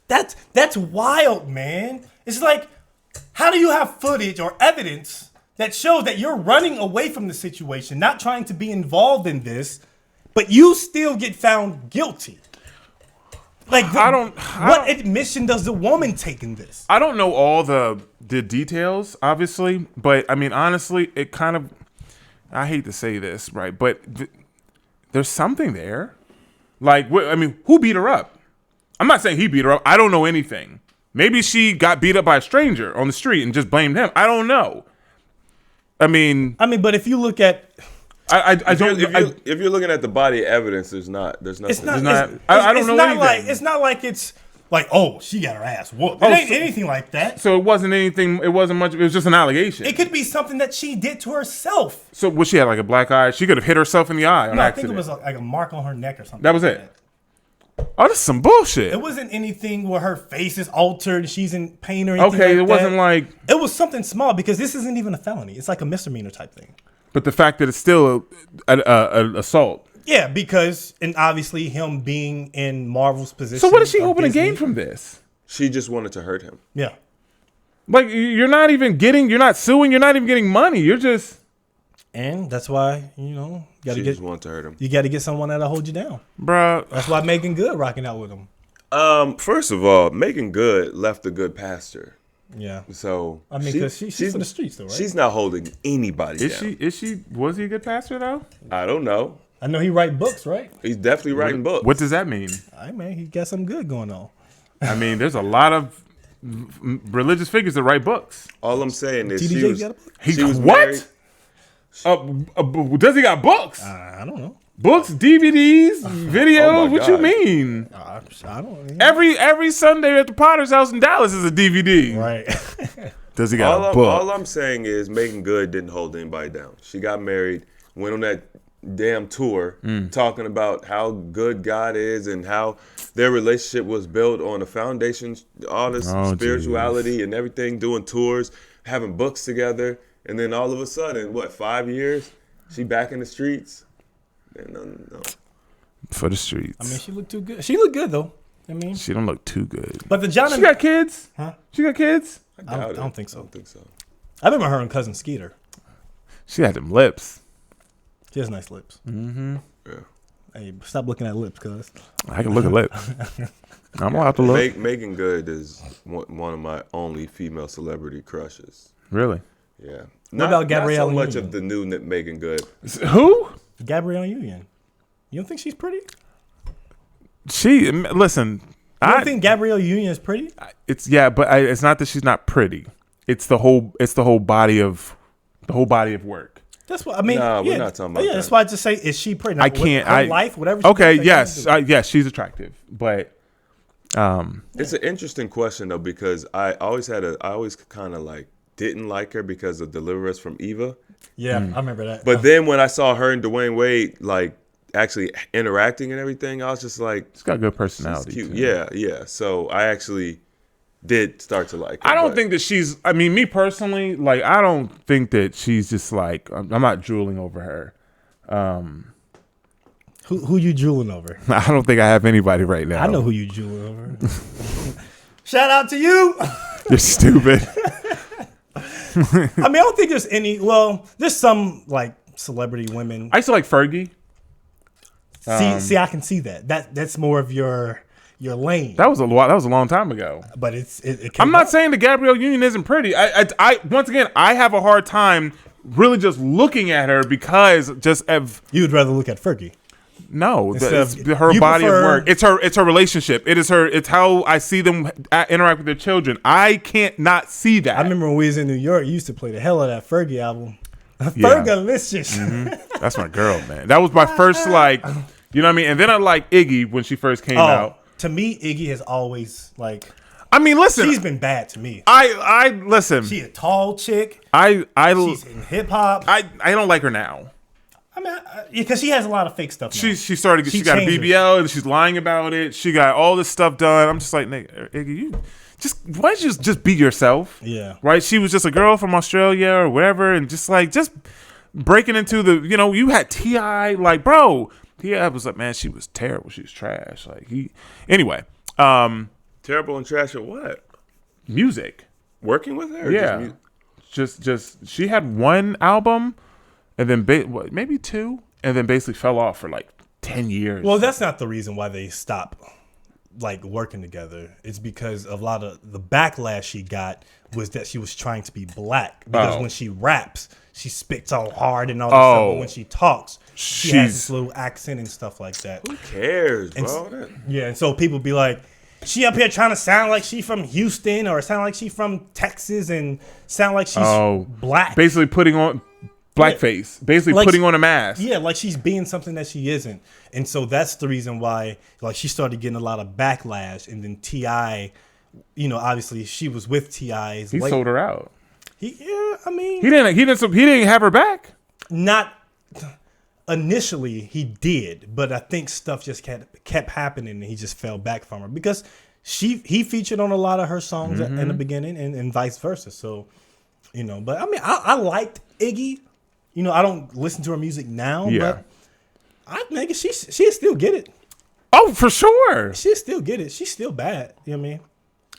That's wild, man. It's like, how do you have footage or evidence that shows that you're running away from the situation, not trying to be involved in this, but you still get found guilty? Like, what admission does the woman take in this? I don't know all the details, obviously, but I mean, honestly, it kind of, I hate to say this, right, but there's something there. Like, I mean, who beat her up? I'm not saying he beat her up. I don't know anything. Maybe she got beat up by a stranger on the street and just blamed him. I don't know. I mean, but if you look at, If you're looking at the body evidence, there's nothing. I don't know anything. It's not like it's like, oh, she got her ass whooped. It ain't anything like that. So it wasn't anything. It wasn't much. It was just an allegation. It could be something that she did to herself. So was she had like a black eye? She could have hit herself in the eye on No, I accident. think it was like a mark on her neck or something. That was like it. Oh, that's some bullshit. It wasn't anything where her face is altered, she's in pain or anything Okay, like it wasn't that. like. It was something small because this isn't even a felony. It's like a misdemeanor type thing. But the fact that it's still an assault. Yeah, because, and obviously him being in Marvel's position. So what is she of hoping to Disney. gain from this? She just wanted to hurt him. Yeah. Like, you're not suing, you're not even getting money. You're just. And that's why, She just wanted to hurt him. you got to get someone that'll hold you down. Bruh. That's why Megan Good rocking out with him. First of all, Megan Good left a good pastor. Yeah. So I mean, because she's for the streets, though, right? She's not holding anybody down. Was he a good pastor, though? I don't know. I know he write books, right? He's definitely writing books. What does that mean? All right, man, he got something good going on. I mean, there's a lot of religious figures that write books. All I'm saying is TDJ got a book? she was what? married. Does he got books? I don't know. Books, DVDs, videos. Oh my What you God. mean? I don't know. Every Sunday at the Potter's house in Dallas is a DVD. Right. Does he got a book? All I'm saying is Megan Good didn't hold anybody down. She got married, went on that damn tour talking about how good God is and how their relationship was built on a foundation, all this spirituality and everything, doing tours, having books together. And then all of a sudden, 5 years, she back in the streets? No. For the streets. I mean, she looked too good. She looked good, though. I mean, she don't look too good. but the Jonathan. She got kids? Huh? She got kids? I don't think so. I don't think so. I remember her and Cousin Skeeter. She had them lips. She has nice lips. Mm-hmm. Yeah. Hey, stop looking at lips, cuz. I can look at lips. I'm allowed to look. Megan Good is one of my only female celebrity crushes. Really? Yeah. What about Gabrielle Not so much Union? of the new Megan Good. Who? Gabrielle Union. You don't think she's pretty? Listen. You don't think Gabrielle Union is pretty? It's it's not that she's not pretty. It's the whole body of work. That's what I mean. Nah, yeah, we're not talking about yeah, that. that's why I just say, is she pretty? Now, I can't. Her life, whatever. She Okay. does, Yes. Yes. She's attractive, but It's an interesting question though, because I always kind of like didn't like her because of Deliver Us from Eva. yeah, I remember that. But then when I saw her and Dwayne Wade like actually interacting and everything, I was just like, she's got good she's personality. cute. Too. Yeah. So I actually did start to like her. I don't but- think that she's. I mean, me personally, like, I don't think that she's just like. I'm not drooling over her. Who you drooling over? I don't think I have anybody right now. I know who you drooling over. Shout out to you. You're stupid. I mean, I don't think there's any. Well, there's some like celebrity women. I used to like Fergie. See, I can see that. That's more of your lane. That was a long time ago. But it I'm came not up. saying that Gabrielle Union isn't pretty. I once again, I have a hard time really just looking at her because just of You would rather look at Fergie. no, Instead it's of- her you body prefer- of work. It's her relationship. It's how I see them interact with their children. I can't not see that. I remember when we was in New York, you used to play the hell out of that Fergie album. Yeah. Fergalicious. That's my girl, man. That was my first like, you know what I mean. And then I like Iggy when she first came out. To me, Iggy has always like I mean, listen, she's been bad to me. I listen. She a tall chick. I She's in hip hop. I don't like her now. I mean, because she has a lot of fake stuff. Now. She started. She got a changed BBL and she's lying about it. She got all this stuff done. I'm just like, nigga, Iggy, you why don't you just be yourself? Yeah. Right. She was just a girl from Australia or whatever, and just breaking into the. You had T.I. like, bro. T.I. was like, man, she was terrible. She was trash. Like anyway. Terrible and trash at what? Music. Working with her? Or Yeah. Just she had one album, and then maybe two, and then basically fell off for like 10 years. Well, that's not the reason why they stopped like working together. It's because a lot of the backlash she got was that she was trying to be black. Because when she raps, she spits all hard and all this stuff. But when she talks, she has this little accent and stuff like that. Who cares, bro? Yeah, and so people be like, she up here trying to sound like she from Houston or sound like she from Texas and sound like she's black. Basically putting on blackface. Basically Like, putting on a mask. Yeah, like she's being something that she isn't. And so that's the reason why like she started getting a lot of backlash. And then T.I., obviously she was with T.I.'s. He sold her out. He didn't He didn't have her back. not initially he did, but I think stuff just kept happening and he just fell back from her because he featured on a lot of her songs in the beginning and vice versa. So, but I mean, I liked Iggy. I don't listen to her music now, but I think she'll still get it. Oh, for sure. She'll still get it. She's still bad. You know what I mean?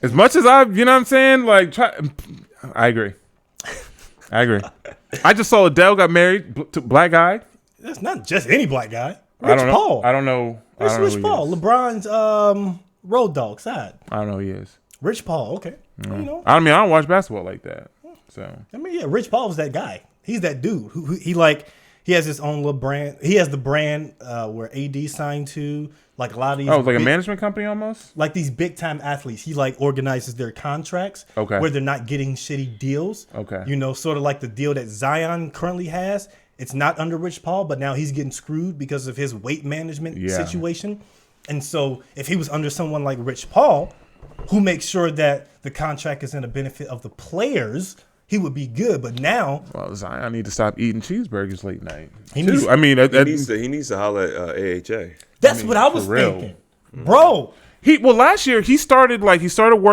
As much as I, you know what I'm saying? Like, I agree. I just saw Adele got married to black guy. That's not just any black guy. Rich Paul. I don't know. It's Rich Paul. LeBron's road dog side. I don't know who he is. Rich Paul. Okay. I mean, I don't watch basketball like that. So I mean, yeah, Rich Paul was that guy. He's that dude who he has his own little brand. He has the brand where AD signed to. Like a lot of these. Oh, like a management company almost? Like these big time athletes. He like organizes their contracts. Okay. Where they're not getting shitty deals. Okay. Sort of like the deal that Zion currently has. It's not under Rich Paul, but now he's getting screwed because of his weight management situation. And so if he was under someone like Rich Paul, who makes sure that the contract is in the benefit of the players, he would be good. But now, well, Zion need to stop eating cheeseburgers late night. He needs to holler at AHA. That's what I was thinking, bro. Last year he started work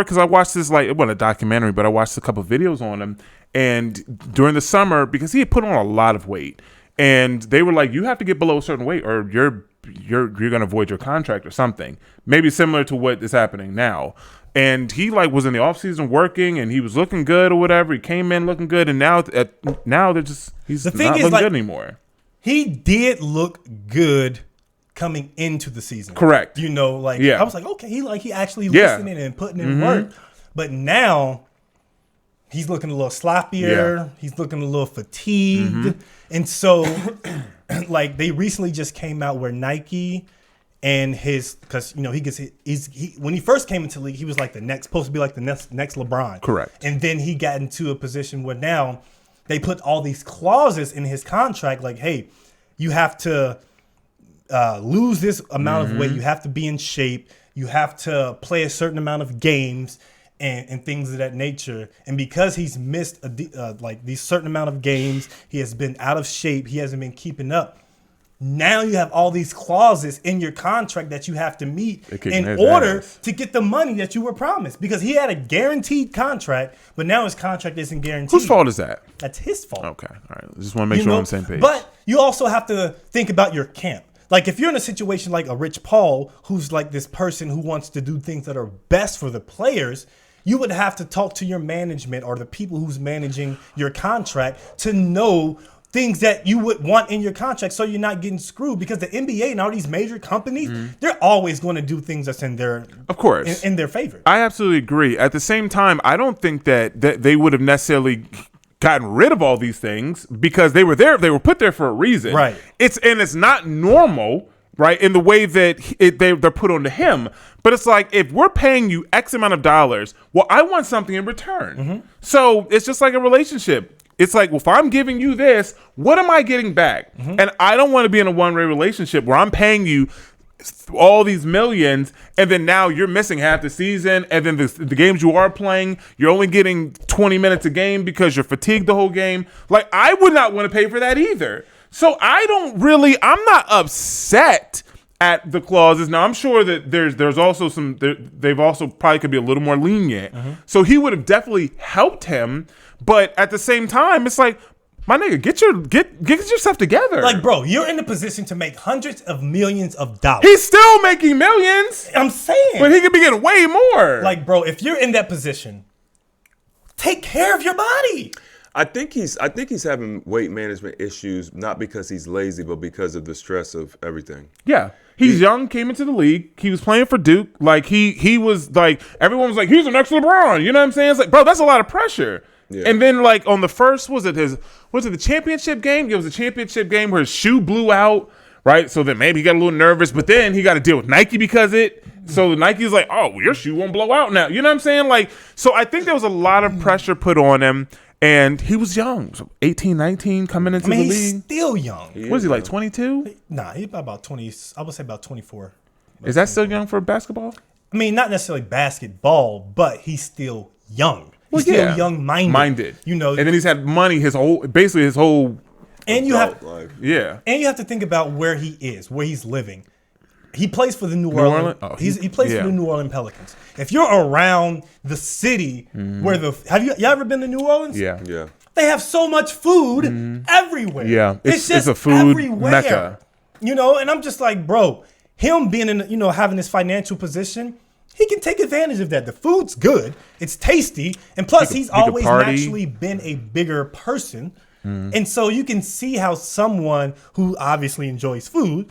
because I watched this it wasn't a documentary, but I watched a couple of videos on him. And during the summer, because he had put on a lot of weight, and they were like, you have to get below a certain weight or you're going to void your contract or something. Maybe similar to what is happening now. And he like was in the offseason working, and he was looking good or whatever. He came in looking good, and now they're just he's not looking good anymore. He did look good coming into the season. Correct. You know, like I was like, okay, he actually listening and putting in work. But now he's looking a little sloppier. Yeah. He's looking a little fatigued. And so like they recently just came out where Nike and because you know he when he first came into the league, he was like supposed to be like the next LeBron. Correct. And then he got into a position where now they put all these clauses in his contract, like, hey, you have to lose this amount of weight, you have to be in shape, you have to play a certain amount of games and things of that nature. And because he's missed like these certain amount of games, he has been out of shape, he hasn't been keeping up. Now you have all these clauses in your contract that you have to meet in order to get the money that you were promised. Because he had a guaranteed contract, but now his contract isn't guaranteed. Whose fault is that? That's his fault. Okay, all right. Just want to make sure we're on the same page. But you also have to think about your camp. Like if you're in a situation like a Rich Paul, who's like this person who wants to do things that are best for the players, you would have to talk to your management or the people who's managing your contract to know things that you would want in your contract so you're not getting screwed, because the NBA and all these major companies, they're always going to do things that's in their in their favor. I absolutely agree. At the same time, I don't think that they would have necessarily gotten rid of all these things because they were there. They were put there for a reason. Right. It's not normal, right, in the way that they're put onto him. But it's like, if we're paying you X amount of dollars, well, I want something in return. So it's just like a relationship. It's like, well, if I'm giving you this, what am I getting back? And I don't want to be in a one-way relationship where I'm paying you all these millions, and then now you're missing half the season, and then the games you are playing, you're only getting 20 minutes a game because you're fatigued the whole game. Like, I would not want to pay for that either. So I'm not upset at the clauses. Now, I'm sure that there's also they've also probably could be a little more lenient. So he would have definitely helped him. But at the same time, it's like, my nigga, get yourself together. Like, bro, you're in the position to make hundreds of millions of dollars. He's still making millions. I'm saying. But he could be getting way more. Like, bro, if you're in that position, take care of your body. I think he's having weight management issues, not because he's lazy, but because of the stress of everything. Yeah. He's young, came into the league. He was playing for Duke. Like, he was like, everyone was like, he's the next LeBron. You know what I'm saying? It's like, bro, that's a lot of pressure. Yeah. And then, like, on the first, was it the championship game? It was a championship game where his shoe blew out, right? So then maybe he got a little nervous, but then he got to deal with Nike because so Nike's like, oh, well, your shoe won't blow out now. You know what I'm saying? Like, so I think there was a lot of pressure put on him, and he was young. So 18, 19 coming into the league. He's still young. Was he like 22? Nah, he's about 20. I would say about 24. Is that still young for basketball? I mean, not necessarily basketball, but he's still young. He's still young-minded. You know, and then he's had money his whole and you have life. Yeah. And you have to think about where he is, where he's living. He plays for the New Orleans. Oh, he plays for the New Orleans Pelicans. If you're around the city where have you ever been to New Orleans? Yeah. Yeah. They have so much food everywhere. Yeah. It's a food everywhere. mecca. You know, and I'm just like, bro, him being in, having this financial position, he can take advantage of that. The food's good. It's tasty. And plus, he's always naturally been a bigger person. And so you can see how someone who obviously enjoys food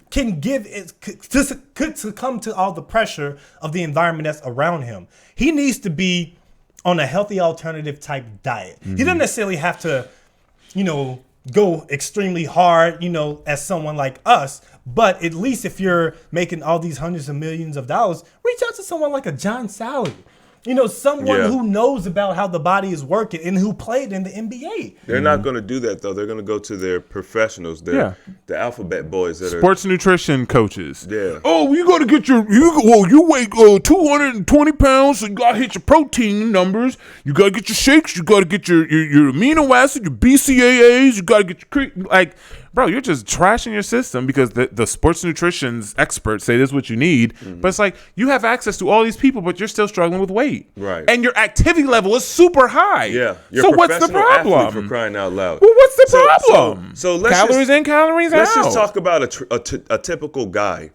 can could succumb to all the pressure of the environment that's around him. He needs to be on a healthy alternative type diet. He doesn't necessarily have to, go extremely hard, as someone like us. But at least if you're making all these hundreds of millions of dollars, reach out to someone like a John Sally. Someone who knows about how the body is working and who played in the NBA. They're not going to do that, though. They're going to go to their professionals, the alphabet boys that sports nutrition coaches. Yeah. Oh, you got to get you weigh 220 pounds, so you got to hit your protein numbers. You got to get your shakes. You got to get your amino acid, your BCAAs. You got to get your bro, you're just trashing your system because the sports nutrition's experts say this is what you need. But it's like you have access to all these people, but you're still struggling with weight. Right. And your activity level is super high. Yeah. You're so a what's the professional athlete, problem? For crying out loud. Well, what's the problem? So let's calories in, calories out. Let's just talk about a typical guy.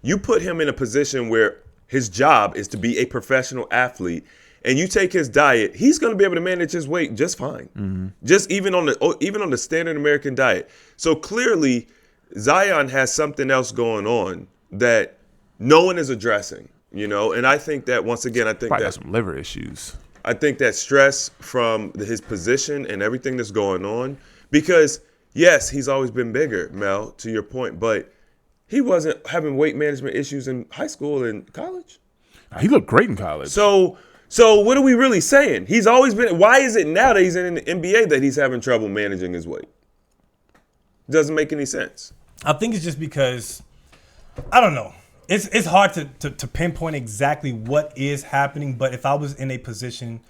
You put him in a position where his job is to be a professional athlete, and you take his diet, he's going to be able to manage his weight just fine. Just even on the standard American diet. So clearly, Zion has something else going on that no one is addressing. And I think that once again, Probably got some liver issues. I think that stress from his position and everything that's going on, because yes, he's always been bigger, Mel, to your point, but he wasn't having weight management issues in high school and college. He looked great in college. So what are we really saying? He's always been. Why is it now that he's in the NBA that he's having trouble managing his weight? Doesn't make any sense. I think it's just because, I don't know. It's hard to pinpoint exactly what is happening. But if I was in a position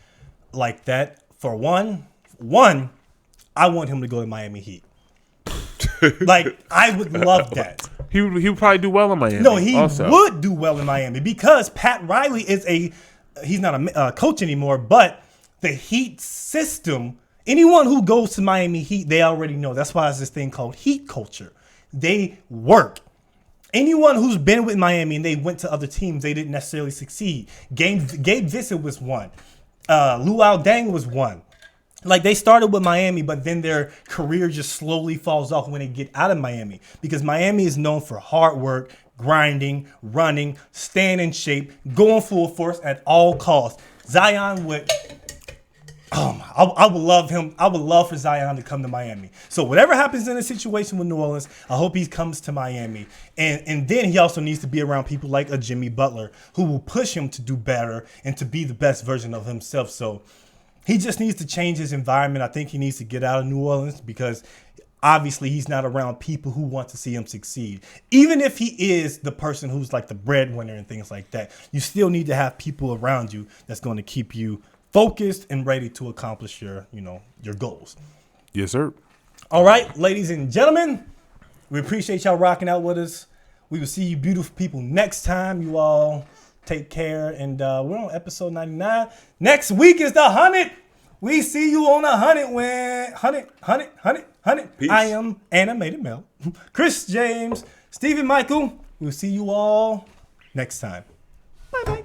like that, for one, I want him to go to Miami Heat. Like, I would love that. He would probably do well in Miami. No, he also would do well in Miami because Pat Riley he's not a coach anymore, but the Heat system, anyone who goes to Miami Heat, they already know. That's why it's this thing called Heat culture. They work. Anyone who's been with Miami and they went to other teams, they didn't necessarily succeed. Gabe Vincent was one. Luau Deng was one. Like, they started with Miami, but then their career just slowly falls off when they get out of Miami because Miami is known for hard work, grinding, running, staying in shape, going full force at all costs. Zion would, I would love him. I would love for Zion to come to Miami. So whatever happens in the situation with New Orleans, I hope he comes to Miami. And then he also needs to be around people like a Jimmy Butler who will push him to do better and to be the best version of himself. So he just needs to change his environment. I think he needs to get out of New Orleans because obviously he's not around people who want to see him succeed. Even if he is the person who's like the breadwinner and things like that, you still need to have people around you that's going to keep you focused and ready to accomplish your goals. Yes, sir. All right, ladies and gentlemen, we appreciate y'all rocking out with us. We will see you beautiful people next time. You all take care, and we're on episode 99. Next week is the 100. We see you on the 100 when 100. Peace. I am Animated Mel, Chris James, Stephen Michael. We'll see you all next time. Bye-bye.